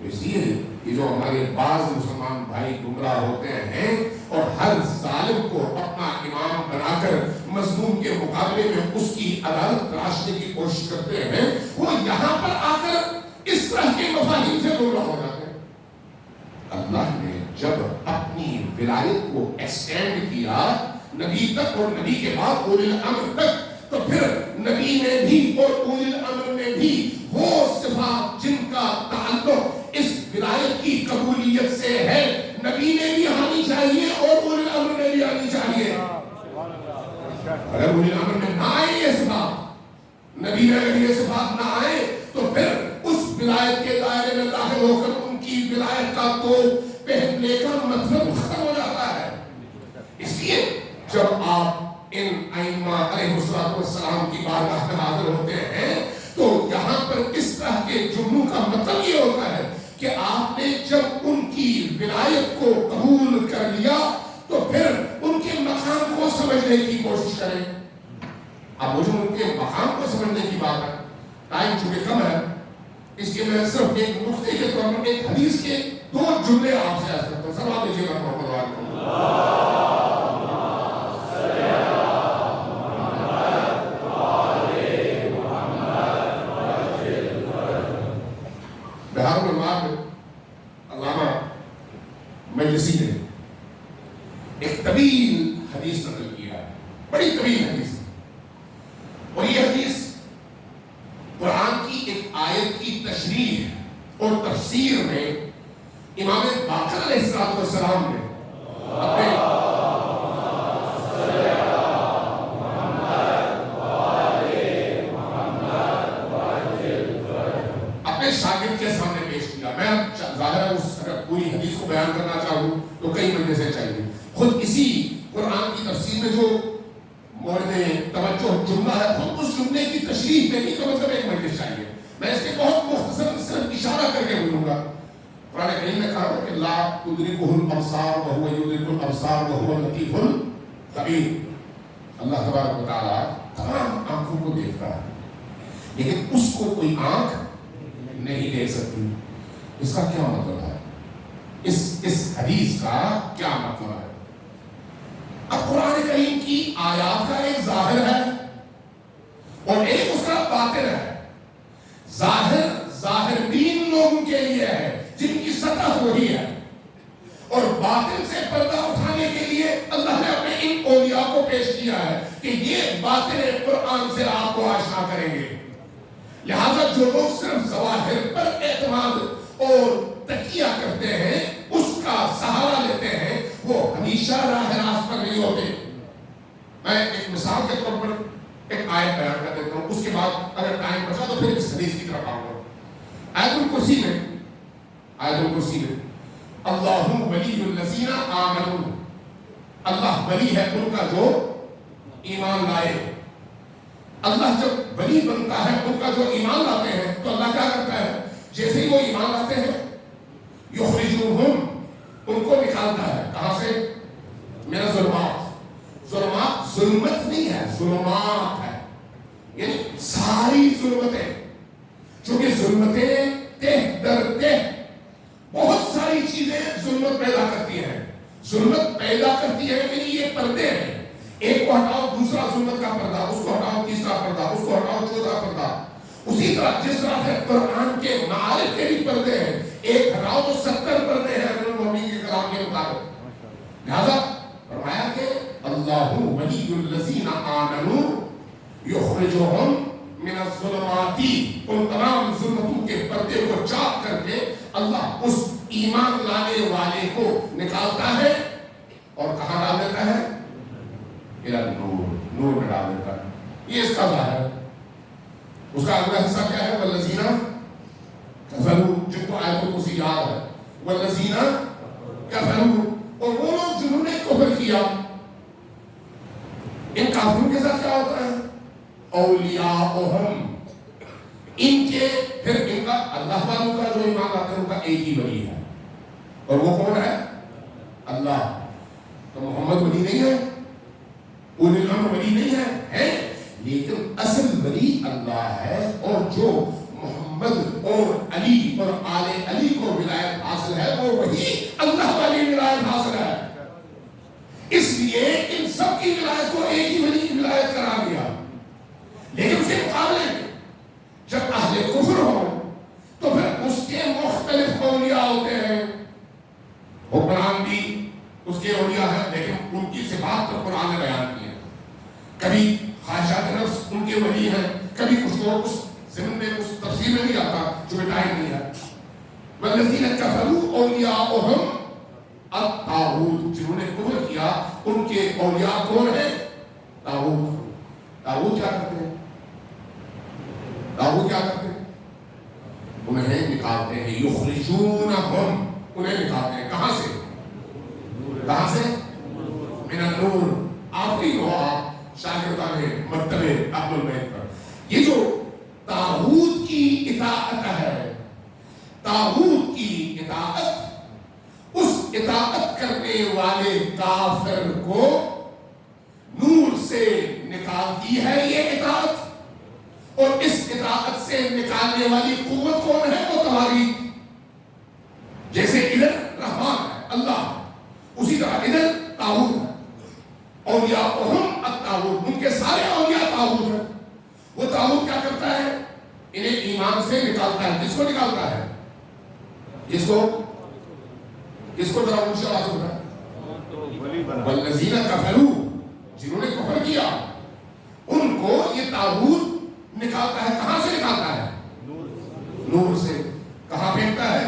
اس لیے یہ جو ہمارے بعض مسلمان بھائی گمراہ ہوتے ہیں اور ہر ظالم کو اپنا امام بنا کر مظلوم کے مقابلے میں اس کی عدالت تراشنے کی کوشش کرتے ہیں, وہ یہاں پر آ کر اس طرح کے مفاہیم سے گمراہ ہو جاتے ہیں. اللہ نے جب اپنی ولایت کو ایکسٹینڈ کیا نبی تک اور نبی کے بعد اولی الامر تک, تو پھر نبی نے بھی اور اولی الامر نے بھی وہ صفات جن کا تعلق اس ولایت کی قبولیت سے ہے نبی نے بھی آنی چاہیے اور اولی الامر نے بھی آنی چاہیے. اگر اولی الامر میں نہ آئے یہ صفات, نبی میں اگر یہ صفات نہ آئے تو پھر اس ولایت کے دائرے میں داخل ہو کر ان کی ولایت کا تو پہننے کا مطلب ختم ہو جاتا ہے. اس لیے جب آپ ان ائمہ علیہ السلام کی بارگاہ میں حاضر ہوتے ہیں تو یہاں پر اس طرح کے جملوں کا مطلب یہ ہوتا ہے کہ آپ نے جب ان کی ولایت کو قبول کر لیا تو پھر ان کے مقام کو سمجھنے کی کوشش کریں. اب وہ جو ان کے مقام کو سمجھنے کی بات ہے, ٹائم چونکہ کم ہے اس کے میں صرف ایک نقطے کے طور پر ایک حدیث کے 2 جملے آپ سے عرض کرتا ہوں. سب آپ دیجیے گا محمد وعلیکم بہار میں علامہ مجلسی نے ایک طویل حدیث نقل کیا ہے, بڑی طویل حدیث, اور یہ حدیث قرآن کی ایک آیت کی تشریح اور تفسیر میں امام باقر علیہ السلام نے اپنے شاگرد کے سامنے پیش کیا. میں ظاہر ہے اس اگر پوری حدیث کو بیان کرنا چاہوں تو کئی مجلسیں چاہیے. خود اسی قرآن کی تفسیر میں جو مورد میں خود اس جملے کی تشریح میں بھی کم از کم ایک مجلس چاہیے. میں اس کے بہت مختصر صرف اشارہ کر کے بولوں گا. قرآن کریم نے کہا کہ لا تدرکہ الابصار وہو یدرک الابصار وہو اللطیف الخبیر. اللہ تبارک و تعالیٰ تمام آنکھوں کو دیکھتا ہے لیکن اس کو کوئی آنکھ نہیں دیکھ سکتی. اس کا کیا مطلب ہے؟ اس حدیث کا کیا مطلب ہے؟ اب قرآن کریم کی آیات کا ایک ظاہر ہے اور ایک اس کا باطن ہے. ظاہر دین لوگوں کے لیے ہے جن کی سطح وہی ہے, اور باطن سے پردہ اٹھانے کے لیے اللہ نے اپنے ان اولیاء کو پیش کیا ہے کہ یہ باطن قرآن سے آپ کو آشنا کریں گے. لہذا جو لوگ صرف ظواہر پر اعتماد اور تکیہ کرتے ہیں, اس کا سہارا لیتے ہیں, وہ ہمیشہ راہ راست پر نہیں ہوتے. میں ایک مثال کے طور پر ایک آیت بیان کر دیتا ہوں, اس کے بعد اگر ٹائم بچا تو پھر اس حدیث کی طرف آؤں گا. آیت الکرسی میں اللہ ولی الذین آمنوا, اللہ ولی ہے ان کا جو ایمان لائے. اللہ جب ولی بنتا ہے ان کا جو ایمان لاتے ہیں تو اللہ کیا کرتا ہے؟ جیسے ہی وہ ایمان لاتے ہیں یخرجوہم, ان کو نکالتا ہے. کہاں سے؟ من الظلمات. ظلمت نہیں ہے, ظلمات ہے, یعنی ساری ظلمتیں. چونکہ ظلمتیں تہ در تہ بہت ساری چیزیں ظلمت پیدا کرتی ہیں. ظلمت پیدا کرتی ہے یعنی یہ پردے ہیں, ایک کو ہٹاؤ دوسرا ظلمت کا پردہ, اس کو ہٹاؤ تیسرا پردہ, اس کو ہٹاؤ چوتھا پردہ. اسی طرح جس طرح سے قرآن کے معارف کے بھی پردے ہیں, ایک ہٹاؤ تو 70 پردے ہیں امیر المومنین کے کلام کے مطابق. لہذا فرمایا کہ اللہ ولی الذین آمنوا یخرجہم من الظلمات, ان تمام ظلمتوں کے پردے کو چاک کر کے اللہ اس ایمان لانے والے کو نکالتا ہے اور کہاں ڈال دیتا ہے؟ نور میں ڈال دیتا ہے. یہ اس کا ظاہر ہے. اس کا اگلا حصہ کیا ہے؟ والذین کفروا, جن کو آیت الکرسی یاد ہے. والذین کفروا, اور وہ لوگ جنہوں نے کفر کیا. ان کافروں کے ساتھ کیا ہوتا ہے؟ اولیاءہم, ان کے پھر ان کا اللہ والوں کا جو ایمان لاتے ہیں ان کا ایک ہی ولی ہے, اور وہ کون ہے؟ اللہ. تو محمد ولی نہیں ہے, اولی الامر ولی نہیں ہے, ہے لیکن اصل ولی اللہ ہے. اور جو محمد اور علی اور آل علی کو ولایت حاصل ہے وہ وہی اللہ والی ولایت حاصل ہے. اس لیے ان سب کی ولایت کو ایک ہی ولی کی ولایت قرار دیا. لیکن اس کے مقابلے میں جب اہل کفر ہو تو پھر اس کے مختلف اولیاء ہوتے ہیں. حکمران بھی اس کے اولیاء ہیں لیکن ان کی صفات تو قرآن نے بیان کی ہے. کبھی خواہشات نفس ان کے ولی ہیں, کبھی کچھ کو اس ضمن میں اس تفسیر میں نہیں آتا جو ٹائم نہیں ہے. والذین کفروا اولیاءہم الطاغوت, جنہوں نے کفر کیا ان کے اولیاء کون ہیں؟ طاغوت. طاغوت کیا کرتے ہیں؟ طاغوت کیا کرتے ہیں؟ انہیں نکالتے ہیں. یخرجونہم, انہیں نکالتے ہیں. کہاں سے؟ کہاں سے؟ من النور. آخری ہو آپ شاگردان مرتبے اہل البیت پر. یہ جو طاغوت کی اطاعت ہے, طاغوت کی اطاعت اس اطاعت کرنے والے کافر کو نور سے نکالتی ہے. یہ اطاعت, اور اس اطاعت سے نکالنے والی قوت کون ہے؟ وہ تمہاری. جیسے ادھر رحمان ہے اللہ, اسی طرح ادھر طاغوت ہے. اولیاءہم الطاغوت, ان کے سارے اولیاء طاغوت ہیں. وہ طاغوت کیا کرتا ہے؟ انہیں ایمان سے نکالتا ہے. کس کو نکالتا ہے؟ کس کو ذرا اونچی آواز ہوتا ہے؟ والذین کفروا, جنہوں نے کفر کیا ان کو یہ طاغوت نکالتا ہے. کہاں سے نکالتا ہے؟ نور سے. کہاں پھینکتا ہے؟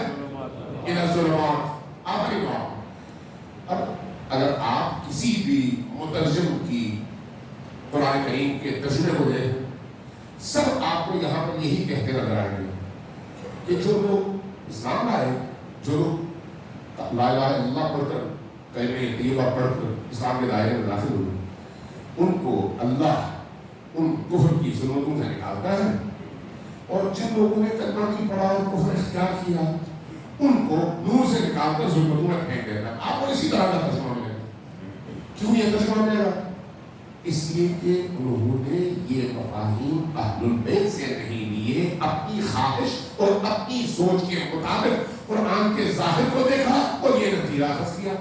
الی الظلمات. آخری بات, اب اگر آپ کسی بھی مترجم کی قرآن کریم کے ترجمے کو دیں, سب آپ کو یہاں پر یہی کہتے نظر آئیں گے کہ جو لوگ اسلام آئے, جو لوگ لا الہ الا اللہ پڑھ کر کلمہ طیبہ پڑھ کر اسلام کے دائرے میں داخل ہوئے, ان کو اللہ ان کفر کی ظلمتوں سے نکالتا ہے، اور جن لوگوں نے کلمہ کی پڑھا اور کفر اختیار کیا ان کو نور سے نکال کر ظلمتوں میں پھینک دیتا ہے۔ آپ کو اسی طرح کا ترجمہ ملے گا۔ کیوں یہ ترجمہ ملے گا؟ اس لیے کہ انہوں نے یہ مفاہیم اہل البیت سے نہیں لیے، اپنی خواہش اور اپنی سوچ کے مطابق قرآن کے ظاہر کو دیکھا اور یہ نتیجہ اخذ کیا۔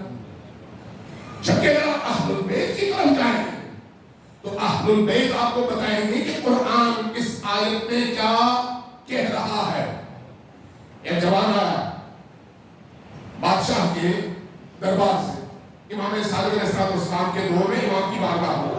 جبکہ اگر آپ اہل البیت کی طرف جائیں تو اہل البیت آپ کو بتائیں گے کہ قرآن اس آیت میں کیا کہہ رہا ہے۔ ایک جوان آیا بادشاہ کے دربار سے، امام صادق علیہ السلام کے دور میں امام کی بارگاہ ہو،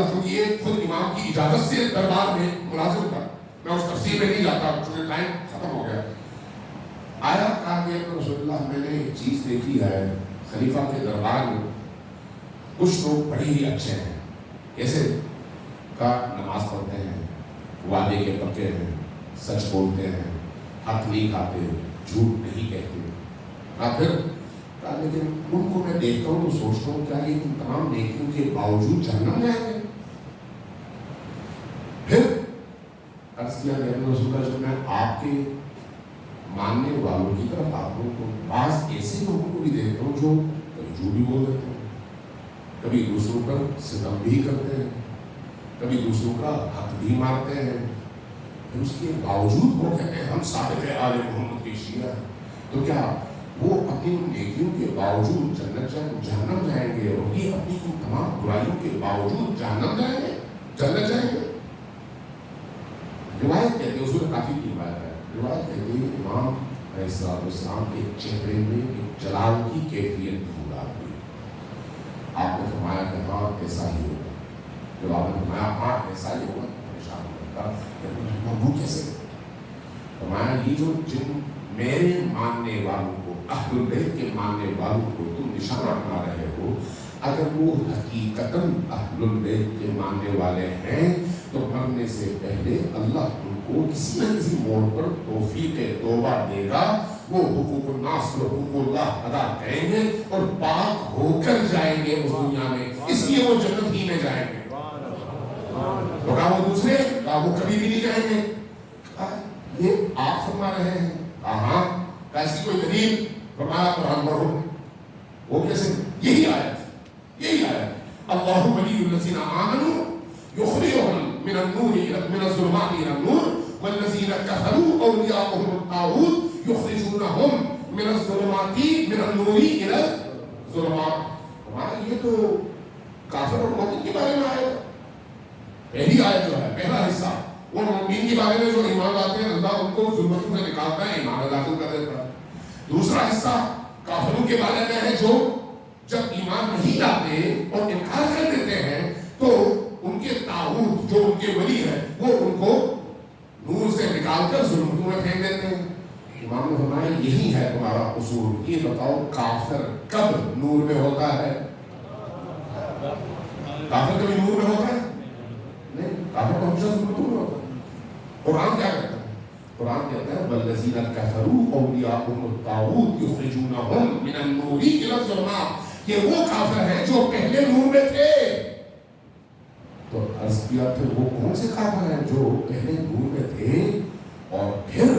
چونکہ یہ خود امام کی اجازت سے دربار میں ملازم تھا، میں اس تفصیل میں نہیں جاتا چونکہ ٹائم ختم ہو گیا۔ آیا کہا کہ رسول اللہ میں نے ایک چیز دیکھی ہے خلیفہ کے دربار میں، کچھ لوگ بڑے ہی اچھے ہیں، کیسے کا نماز پڑھتے ہیں، وعدے کے پکے ہیں، سچ بولتے ہیں، حق نہیں کھاتے، جھوٹ نہیں کہتے۔ پھر لیکن ان کو میں دیکھتا ہوں تو سوچتا ہوں کیا یہ تمام نیکیوں کے باوجود جہنم جائیں گے؟ پھر عرض کیا کہ رسول اللہ، جب میں آپ کے ماننے والوں کی طرف آتا ہوں تو بعض ایسے لوگوں کو بھی دیکھتا ہوں جو کبھی جھوٹ بھی بول دیتے ہیں، کبھی دوسروں پر ستم بھی کرتے ہیں، کبھی دوسروں کا حق بھی مارتے ہیں، پھر اس کے باوجود وہ کہتے ہیں ہم ثابت ہے آل محمد کی شیعہ۔ تو کیا وہ اپنی نیکیوں کے باوجود جہنم جائیں گے، اور یہ اپنی تمام برائیوں کے باوجود جہنم جائیں گے، جنت جائیں گے؟ روایت کہتے ہیں، اصول کافی کی روایت ہے، روایت کہتے ہیں امام علیہ السلام کے چہرے میں ایک جلال کی کیفیت نمودار ہوئی۔ آپ نے فرمایا کہ ہاں ایسا ہی ہوگا۔ جب آپ نے فرمایا ہاں ایسا ہی ہوگا، پریشان ہوتا کہ وہ کیسے؟ فرمایا یہ جو جن میرے ماننے والوں کو، اہل بیت کے ماننے والوں کو تم نشانہ بنا رہے ہو، اگر وہ حقیقتاً اہل بیت کے ماننے والے ہیں تو مرنے سے پہلے اللہ ان کو کسی نہ کسی موڑ پر توفیق توبہ دے گا، وہ حقوق الناس و حقوق اللہ ادا کریں گے اور پاک ہو کر جائیں گے اس دنیا میں، اس لیے وہ جنت ہی میں جائیں گے۔ تو کہا وہ دوسرے، کہا وہ کبھی بھی نہیں جائیں گے۔ یہ آپ فرما رہے ہیں؟ ہاں، ایسی کوئی دلیل؟ فرمایا قرآن پڑھو۔ وہ کیسے؟ یہی آیت اللہ ولی الذین آمنوا یخرجهم من النور من الظلمات الى النور والذین کفروا اولیاؤهم الطاغوت یخرجونهم من الظلمات من النور الى الظلمات۔ ہمارا یہ تو کافر اور مومن کے بارے میں آیا، پہلی آیت جو ہے، پہلا حصہ وہ مومن کے بارے میں جو ایمان لاتے ہیں اللہ ان کو ظلمتوں سے نکالتا ہے، ایمان داخل کر دیتا ہے۔ دوسرا حصہ کافروں کے بارے میں ہے جو جب ایمان نہیں لاتے اور انکار کر دیتے ہیں تو ان کے طاغوت جو ان کے ولی ہے وہ ان کو نور سے نکال کر ظلمتوں میں پھینک دیتے ہیں۔ امام نے فرمایا یہی ہے تمہارا اصول۔ یہ بتاؤ کافر کب نور میں ہوتا ہے؟ کافر کبھی نور میں ہوتا ہے نہیں، کافر کو ہمیشہ ظلمتوں میں ہوتا ہے۔ قرآن کیا کہتا ہے؟ قرآن کہتا ہے والذین کفروا اولیاؤہم الطاغوت یخرجونہم من النور الی الظلمات، کہ وہ کافر ہیں جو پہلے نور میں تھے۔ تو عرض کیا پھر وہ کون سے کافر ہیں جو پہلے نور میں تھے اور پھر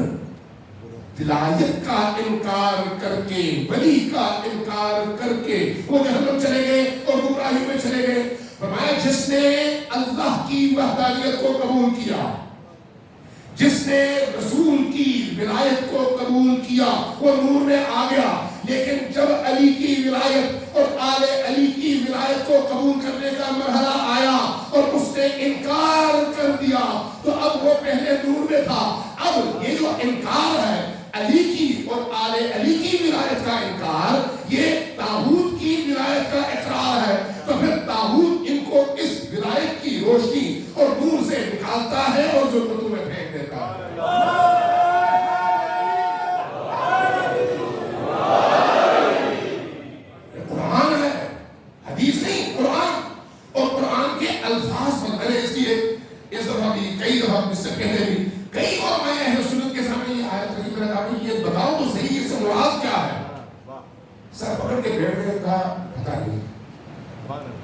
ولایت کا انکار کر کے، ولی کا انکار کر کے وہ جہنم چلے گئے اور گمراہی میں چلے گئے؟ فرمایا جس نے اللہ کی وحدانیت کو قبول کیا، جس نے رسول کی ولایت کو قبول کیا، وہ نور میں آ گیا، لیکن جب علی کی ولایت اور آل علی کی ولایت کو قبول کرنے کا مرحلہ آیا اور اس نے انکار کر دیا تو اب وہ پہلے نور میں تھا، اب یہ جو انکار ہے علی کی اور آل علی کی ولایت کا انکار، یہ طاغوت کی ولایت کا اقرار ہے، تو پھر طاغوت ان کو اس ولایت کی روشنی اور نور سے نکالتا ہے اور ظلمتوں میں پھینک دیتا ہے۔ قرآن ہے، حدیث نہیں، قرآن، اور قرآن کے الفاظ پر میں نے اس لیے اس دفعہ بھی کئی دفعہ اس سے پہلے بھی کئی اور میں اہل سنت کے سامنے یہ آیت رہی، میں نے کہا یہ سر پکڑ کے بیٹھ گئے، کہا پتہ نہیں.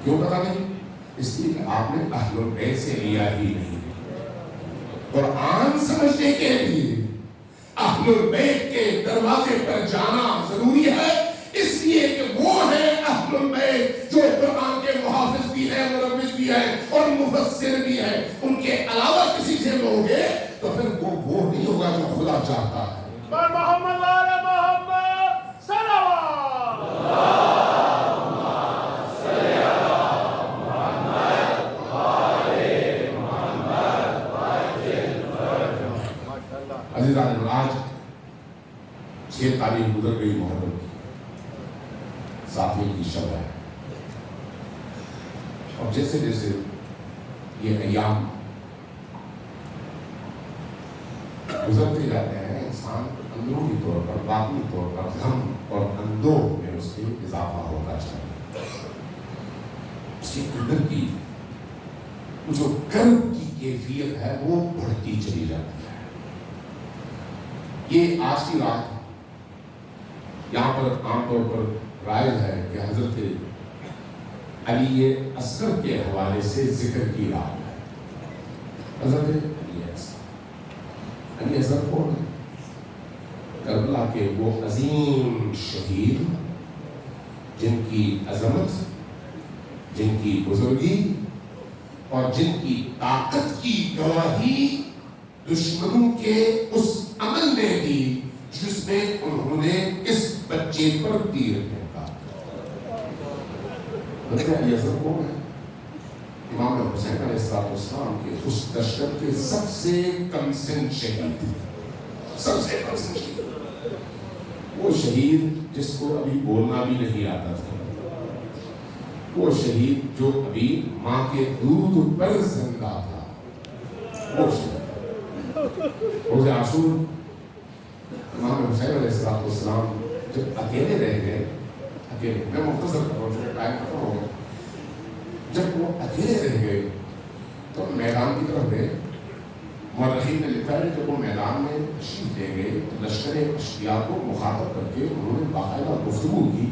کیوں پتہ نہیں؟ اس لیے کہ آپ نے اہل البیت سے لیا ہی نہیں. قرآن سمجھنے کے لیے اہل البیت کے دروازے پر جانا ضروری ہے، اس لیے کہ وہ ہیں اہل البیت جو قرآن کے محافظ بھی ہیں، مروج بھی ہیں اور مفسر بھی ہیں. ان کے علاوہ کسی سے لوگے تو پھر وہ نہیں ہوگا جو خدا چاہتا ہے. پر محمد وعلى محمد صلوات. عزیزان، آج 6 تاریخ گزر گئی محرم کی، 7ویں کی شب ہے. اور جیسے جیسے یہ ایام گزرتے جاتے ہیں، انسان اندرونی طور پر، باطنی طور پر غم اور اندوہ میں اس کے اضافہ ہوتا چلا ہے. اس کے اندر کی جو کرب کی کیفیت ہے وہ بڑھتی چلی جاتی ہے. یہ آج کی رات یہاں پر عام طور پر رائج ہے کہ حضرت علی اصغر کے حوالے سے ذکر کی رات ہے. حضرت علی اصغر کون ہے؟ کربلا کے وہ عظیم شہید جن کی عظمت، جن کی بزرگی اور جن کی طاقت کی گواہی دشمنوں کے اس عمل نے دی جس میں انہوں نے اس بچے پر تیر پھینکا. علی اصغر کون ہے؟ امام حسین علیہ السلام کے اس لشکر کے سب سے کم سن شہید، سب سے کم سن شہید. وہ شہید جس کو ابھی بولنا بھی نہیں آتا تھا، وہ شہید جو ابھی ماں کے دودھ پر زندہ تھا. وہ شہید روز عاشور امام حسین علیہ السلام جب اکیلے رہ گئے، اکیلے، میں مختصر کروں چونکہ ٹائم ختم ہو گیا، جب وہ اکیلے رہ گئے تو میدان کی طرف گئے. مورخین نے لکھا ہے جب وہ میدان میں تشریف لے گئے تو لشکر اشقیاء کو مخاطب کر کے انہوں نے باقاعدہ گفتگو کی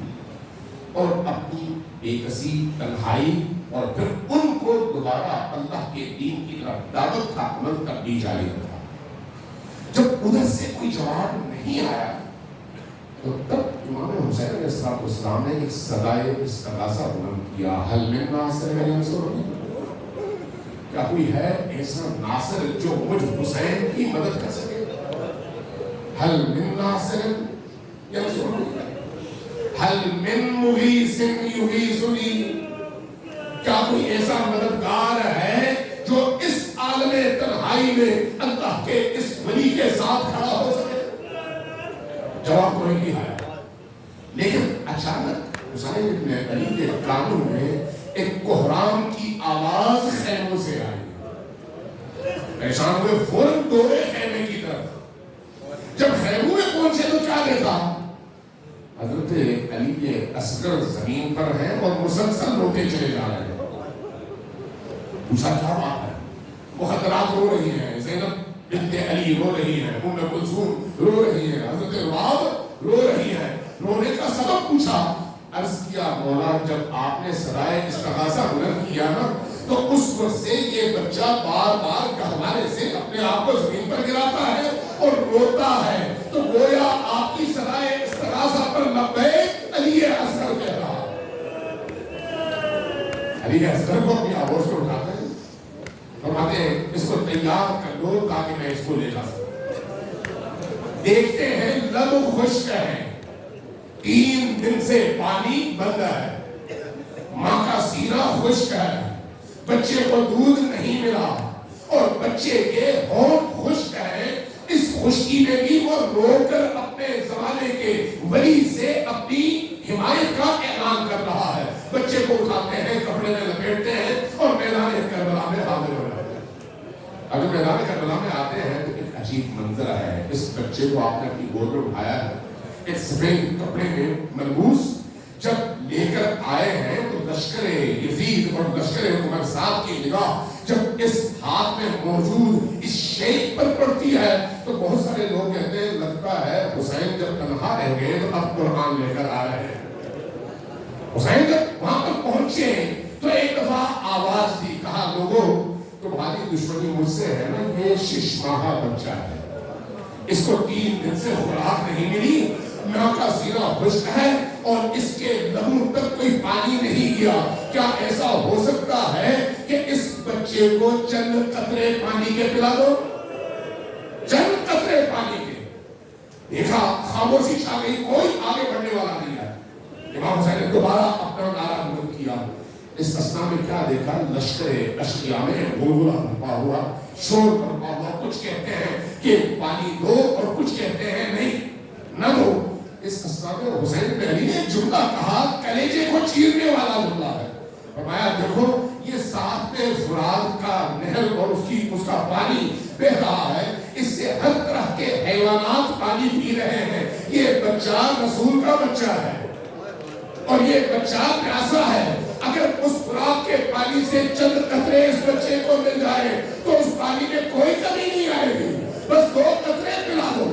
اور اپنی بے کسی تنہائی اور پھر ان کو دوبارہ اللہ کے دین کی طرف دعوت کا عمل تبدیل جاری رکھا. جب ادھر سے کوئی جواب نہیں آیا تو تب امام حسین علیہ السلام نے ایک صدائے استغاثہ بلند کیا، حل من ناصر ینصرنی، کیا کوئی ہے ایسا ناصر جو مجھ حسین کی مدد کر سکے؟ حل من ناصر ینصرنی، حل من مغیث یغیثنی، کیا کوئی ایسا مددگار ہے جو اس عالم تنہائی میں اللہ کے اس ولی کے ساتھ کھڑا ہو سکے؟ جواب کوئی نہیں آیا. لیکن اچانک حسین ابن علی کے کانوں میں ایک کوہرام کی آواز خیموں سے آئی. پریشان ہوئے فوراً دوڑے خیمے کی طرف. جب خیموں میں پہنچے تو کیا دیکھا؟ حضرت علی اصغر زمین پر ہیں اور مسلسل روتے چلے جا رہے ہیں. پوچھا کیا بات ہے؟ مخدرات رو رہی ہیں، زینب بنت علی رو رہی ہیں، ام کلثوم رو رہی ہیں، حضرت رعب رو رہی ہیں. رونے کا سبب پوچھا. عرض کیا مولا جب آپ نے صدائے استغاثہ بلند کیا نا تو اس وقت سے یہ بچہ بار بار گہوارے سے اپنے آپ کو زمین پر گراتا ہے اور روتا ہے، تو گویا آپ کی صدائے استغاثہ پر لبیک علی اصغر کہہ رہا. علی اصغر کو اپنی آواز کو اٹھاتے ہیں، فرماتے ہیں اس کو تیار کر لو تاکہ میں اس کو لے جا سکوں. دیکھتے ہیں لب خشک ہے، 3 دن سے پانی بند ہے، ماں کا سینہ خشک ہے، بچے کو دودھ نہیں ملا اور بچے کے ہونٹ خشک ہے. اس خشکی میں بھی وہ رو کر اپنے زمانے کے ولی سے اپنی حمایت کا اعلان کر رہا ہے. بچے کو اٹھاتے ہیں، کپڑے میں لپیٹتے ہیں اور میدان کربلا میں حاضر ہو جاتے ہیں. اگر میدان کربلا میں آتے ہیں تو ایک عجیب منظر ہے. اس بچے کو آپ نے اپنی گود میں اٹھایا ہے، ایک سفید کپڑے میں ملبوس. جب لے کر آئے ہیں تو لشکر یزید اور لشکر عمر صاحب کی نگاہ جب اس ہاتھ میں موجود اس شیخ پر پڑتی ہے تو بہت سارے لوگ کہتے ہیں لگتا ہے حسین جب تنہا رہ گئے تو اب قرآن لے کر آ رہے ہیں. حسین جب وہاں پر پہنچے تو ایک دفعہ آواز دی, کہا لوگوں تمہاری دشمنی مجھ سے ہے نا, یہ 6 ماہ بچہ ہے, اس کو 3 دن سے خوراک نہیں ملی, ماں کا سینہ خشک ہے اور اس کے لہو تک کوئی پانی نہیں گیا, کیا ایسا ہو سکتا ہے کہ اس بچے کو چند قطرے پانی کے پلا دو, چند قطرے پانی کے. دیکھا خاموشی چھا گئی, کوئی آگے بڑھنے والا نہیں ہے. امام حسین نے دوبارہ اپنا نعرہ بلند کیا. اس اسنا میں کیا دیکھا, لشکر اشقیاء میں غلغلہ برپا ہوا, شور برپا ہوا. کچھ کہتے ہیں کہ پانی دو اور کچھ کہتے ہیں نہیں نہ دو. اس اسنا میں حسین بن علی نے ایک جملہ کہا, کلیجے کو چیرنے والا جملہ ہے. فرمایا دیکھو یہ ساتھ میں فرات کا نہر اور اس کا پانی بہ رہا ہے, اس سے ہر طرح کے حیوانات پانی پی رہے ہیں. یہ بچہ رسول کا بچہ ہے اور یہ بچہ پیاسا ہے. اگر اس فرات کے پانی سے چند قطرے اس بچے کو مل جائے تو اس پانی میں کوئی کمی نہیں آئے گی, بس 2 قطرے پلا دو.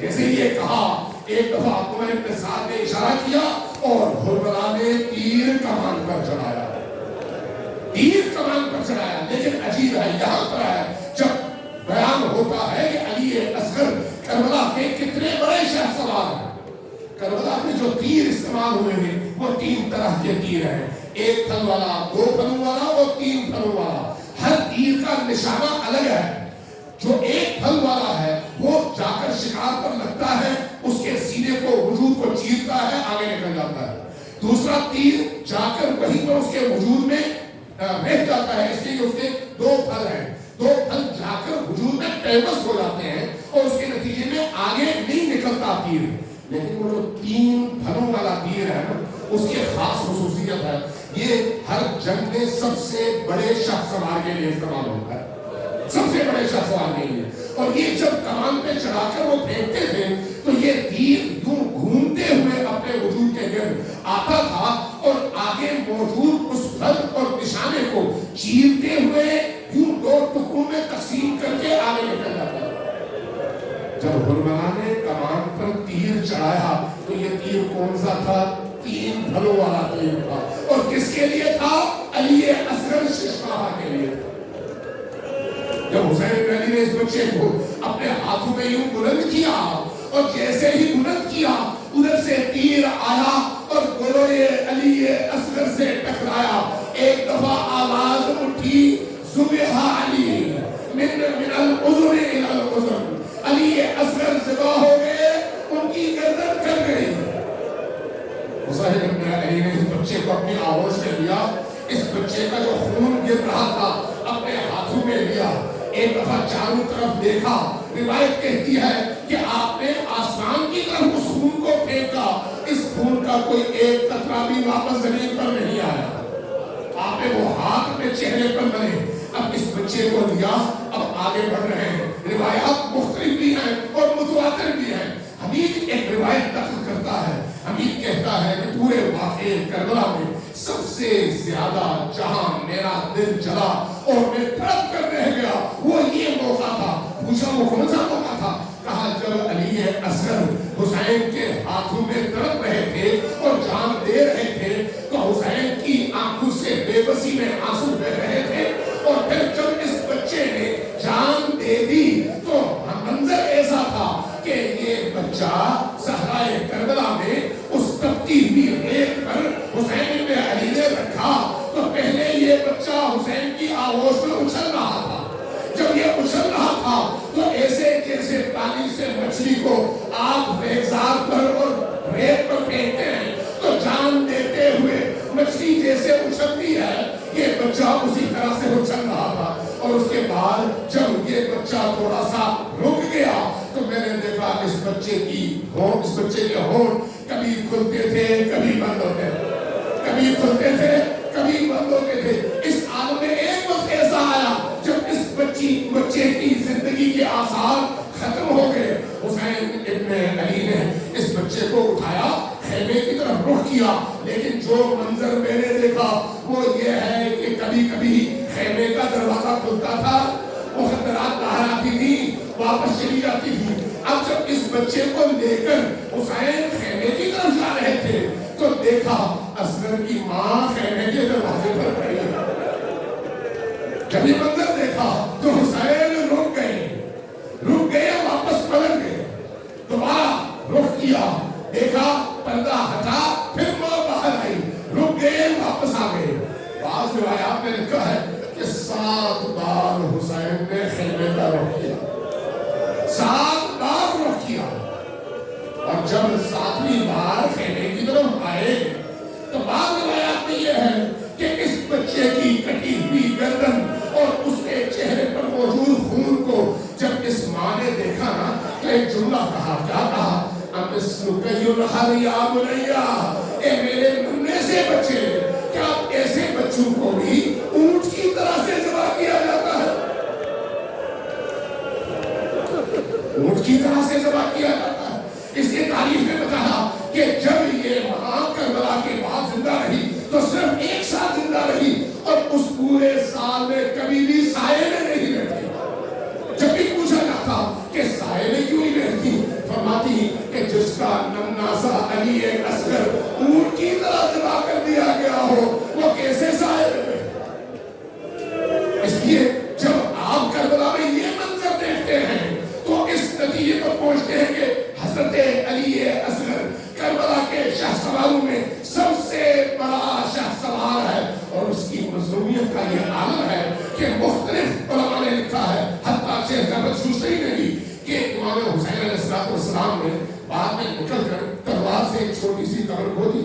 جیسے یہ کہا ایک دفعہ عمر بن سعد نے اشارہ کیا اور ہرملا نے تیر کمان پر چڑھایا, تیر کمان پر چڑھایا. لیکن عجیب ہے یہاں پر ہے جب بیان ہوتا ہے کہ علی اصغر کربلا کے کتنے بڑے شہسوار ہیں. کربلا میں جو تیر استعمال ہوئے ہیں وہ 3 طرح کے تیر ہیں, 1 پھل والا, 2 پھلوں والا اور 3 پھلوں والا. ہر تیر کا نشانہ الگ ہے. جو 1 پھل والا ہے وہ جا کر شکار پر لگتا ہے, اس کے سینے کو وجود کو چیرتا ہے, آگے نکل جاتا ہے. دوسرا تیر جا کر وہیں پر اس کے وجود میں رہ جاتا ہے, اس لیے اس کے 2 پھل ہیں. 2 پھل جا کر وجود میں پیوست ہو جاتے ہیں اور اس کے نتیجے میں آگے نہیں نکلتا تیر. لیکن وہ جو 3 پھلوں والا تیر ہے نا, اس کی خاص خصوصیت ہے, یہ ہر جنگ میں سب سے بڑے شخسوار کے لیے استعمال ہوتا ہے, سب سے بڑے شخسوار کے لیے. اور یہ جب کمان پہ چڑھا کر وہ پھینکتے تھے تو یہ تیر یوں گھومتے ہوئے اپنے وجود کے گرد آتا تھا اور آگے موجود اس پھل اور نشانے کو چیرتے ہوئے یوں 2 ٹکڑوں میں تقسیم کر کے آگے نکل جاتا تھا. جب ہرملا نے کمان پر تیر چڑھایا تو یہ تیر کون سا تھا, 3 پھلوں والا تیر تھا. اور کس کے لیے تھا, علی اصغر 6 ماہ کے لیے. جب حسین بن علی نے اس بچے کو اپنے ہاتھوں میں یوں بلند کیا اور جیسے ہی بلند کیا ادھر سے تیر آیا اور گلوئے علی اصغر سے ٹکرایا. ایک دفعہ آواز اٹھی, ذبح علی من الاذن الى الاذن, علی اصغر ذبح ہو گئے, ان کی گردن کٹ گئی. حسین بن علی نے اس بچے کو اپنی آغوش میں لیا, اس بچے کا جو خون گر رہا تھا اپنے ہاتھوں میں لیا. ایک دفعہ چاروں طرف دیکھا, روایت کہتی ہے کہ آپ نے آسمان کی طرف اس خون کو پھینکا, اس خون کا کوئی ایک قطرہ بھی واپس زمین پر نہیں آیا. آپ نے وہ ہاتھ اپنے چہرے پر ملے, اب اس بچے کو لیا, اب آگے بڑھ رہے ہیں. روایات مختلف بھی ہیں اور متواتر بھی ہیں. حمید ایک روایت نقل کرتا ہے, حمید کہتا ہے کہ پورے واقعے کربلا میں سب سے زیادہ جہاں میرا دل جلا اور میں تڑپ کر رہ گیا وہ یہ موقع تھا. پوچھا وہ کون سا موقع تھا, کہا جب علی اصغر حسین کے ہاتھوں میں تڑپ رہے تھے اور جان دے رہے تھے تو حسین کی آنکھوں سے بے بسی میں آنسو بہ رہے تھے, اور پھر جب اس بچے نے جان دے دی تو منظر ایسا تھا کہ یہ بچہ صحرائے کربلا میں اس تپتی ہوئی ریت پر حسین بن علی نے رکھا تو پہلے یہ بچہ حسین کی آغوش میں اچھل رہا تھا. جب یہ اچھل رہا تھا تو ایسے جیسے پانی سے مچھلی کو آپ ریزار پر اور ریت پر پھینکتے ہیں تو جان دیتے ہوئے مچھلی جیسے اچھلتی ہے, یہ بچہ اسی طرح سے اچھل رہا تھا. اور اس کے بعد جب یہ بچہ تھوڑا سا رک گیا تو میں نے دیکھا اس بچے کے ہونٹ کبھی کھلتے تھے کبھی بند ہوتے تھے, کبھی کھلتے تھے کبھی بند ہوتے تھے. اس عالم میں ایک وقت ایسا آیا جب اس بچے کی زندگی کے آثار ختم ہو گئے. حسین ابن علی نے اس بچے کو اٹھایا, خیمے کی طرف رخ کیا, لیکن جو منظر میں نے دیکھا وہ یہ ہے کہ کبھی کبھی خیمے کا دروازہ کھلتا تھا, مخدرات باہر آتی تھی, واپس چلی جاتی تھی. اب جب اس بچے کو لے کر حسین خیمے کی طرف جا رہے تھے تو دیکھا کیا، دیکھا پردہ ہٹا، پھر ماں باہر آئی، رک گئے، واپس آ گئے۔ بعض روایات میں لکھا ہے کہ 7 بار حسین نے خیمے کا رخ کیا، 7 بار رخ کیا، اور جب 7ویں بار خیمے کی طرف آئے تو بعض روایات میں یہ ہے کہ اس بچے کی کٹی ہوئی گردن اور اس کے چہرے پر موجود خون کو جب اس ماں نے دیکھا نا تو ایک جملہ کہا، کیا کہا؟ اے میرے ننھے سے بچے، کیا ایسے بچوں کو بھی اونٹ کی طرح سے ذبح کیا جاتا ہے؟ اونٹ کی طرح سے ذبح کیا جاتا ہے۔ اس کی تاریخ میں بتایا کہ جب یہ وہاں کربلا کے بعد زندہ رہی تو صرف 1 سال زندہ رہی، اور اس پورے سال میں کبھی بھی سائے میں نہیں رہتی۔ جب بھی پوچھا جاتا کہ سائے میں کیوں نہیں رہتی، فرماتی کہ جس کا ننھا سا علی اصغر اونٹ کی طرح ذبح کر دیا گیا ہو، وہ کیسے سائے میں رہے؟ اس لیے جب آپ کربلا میں یہ منظر دیکھتے ہیں تو اس نتیجے پر پہنچتے ہیں کہ حضرت علی اصغر کربلا کے شاہ سواروں میں سب سے بڑا شاہ سوار ہے، اور اس کی مظلومیت کا یہ عالم ہے کہ مختلف علماء نے لکھا ہے، حتیٰ شیخ احمد شوستری نے بھی، کہ امام حسین علیہ السلام نے بعد میں نکل کر تلوار سے ایک چھوٹی سی قبر کھودی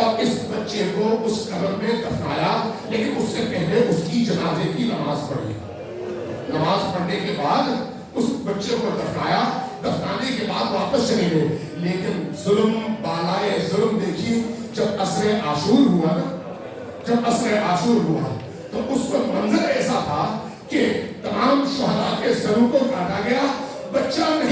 اور اس بچے کو اس قبر میں دفنایا، لیکن اس سے پہلے اس کی جنازے کی نماز پڑھی۔ نماز پڑھنے کے بعد اس بچے کو دفنانے کے بعد واپس چلے گئے، لیکن ظلم بالائے ظلم دیکھیے، جب عصر عاشور ہوا نا، جب عصر عاشور ہوا تو اس وقت منظر ایسا تھا کہ تمام شہداء کے سروں کو کاٹا گیا، بچہ نہیں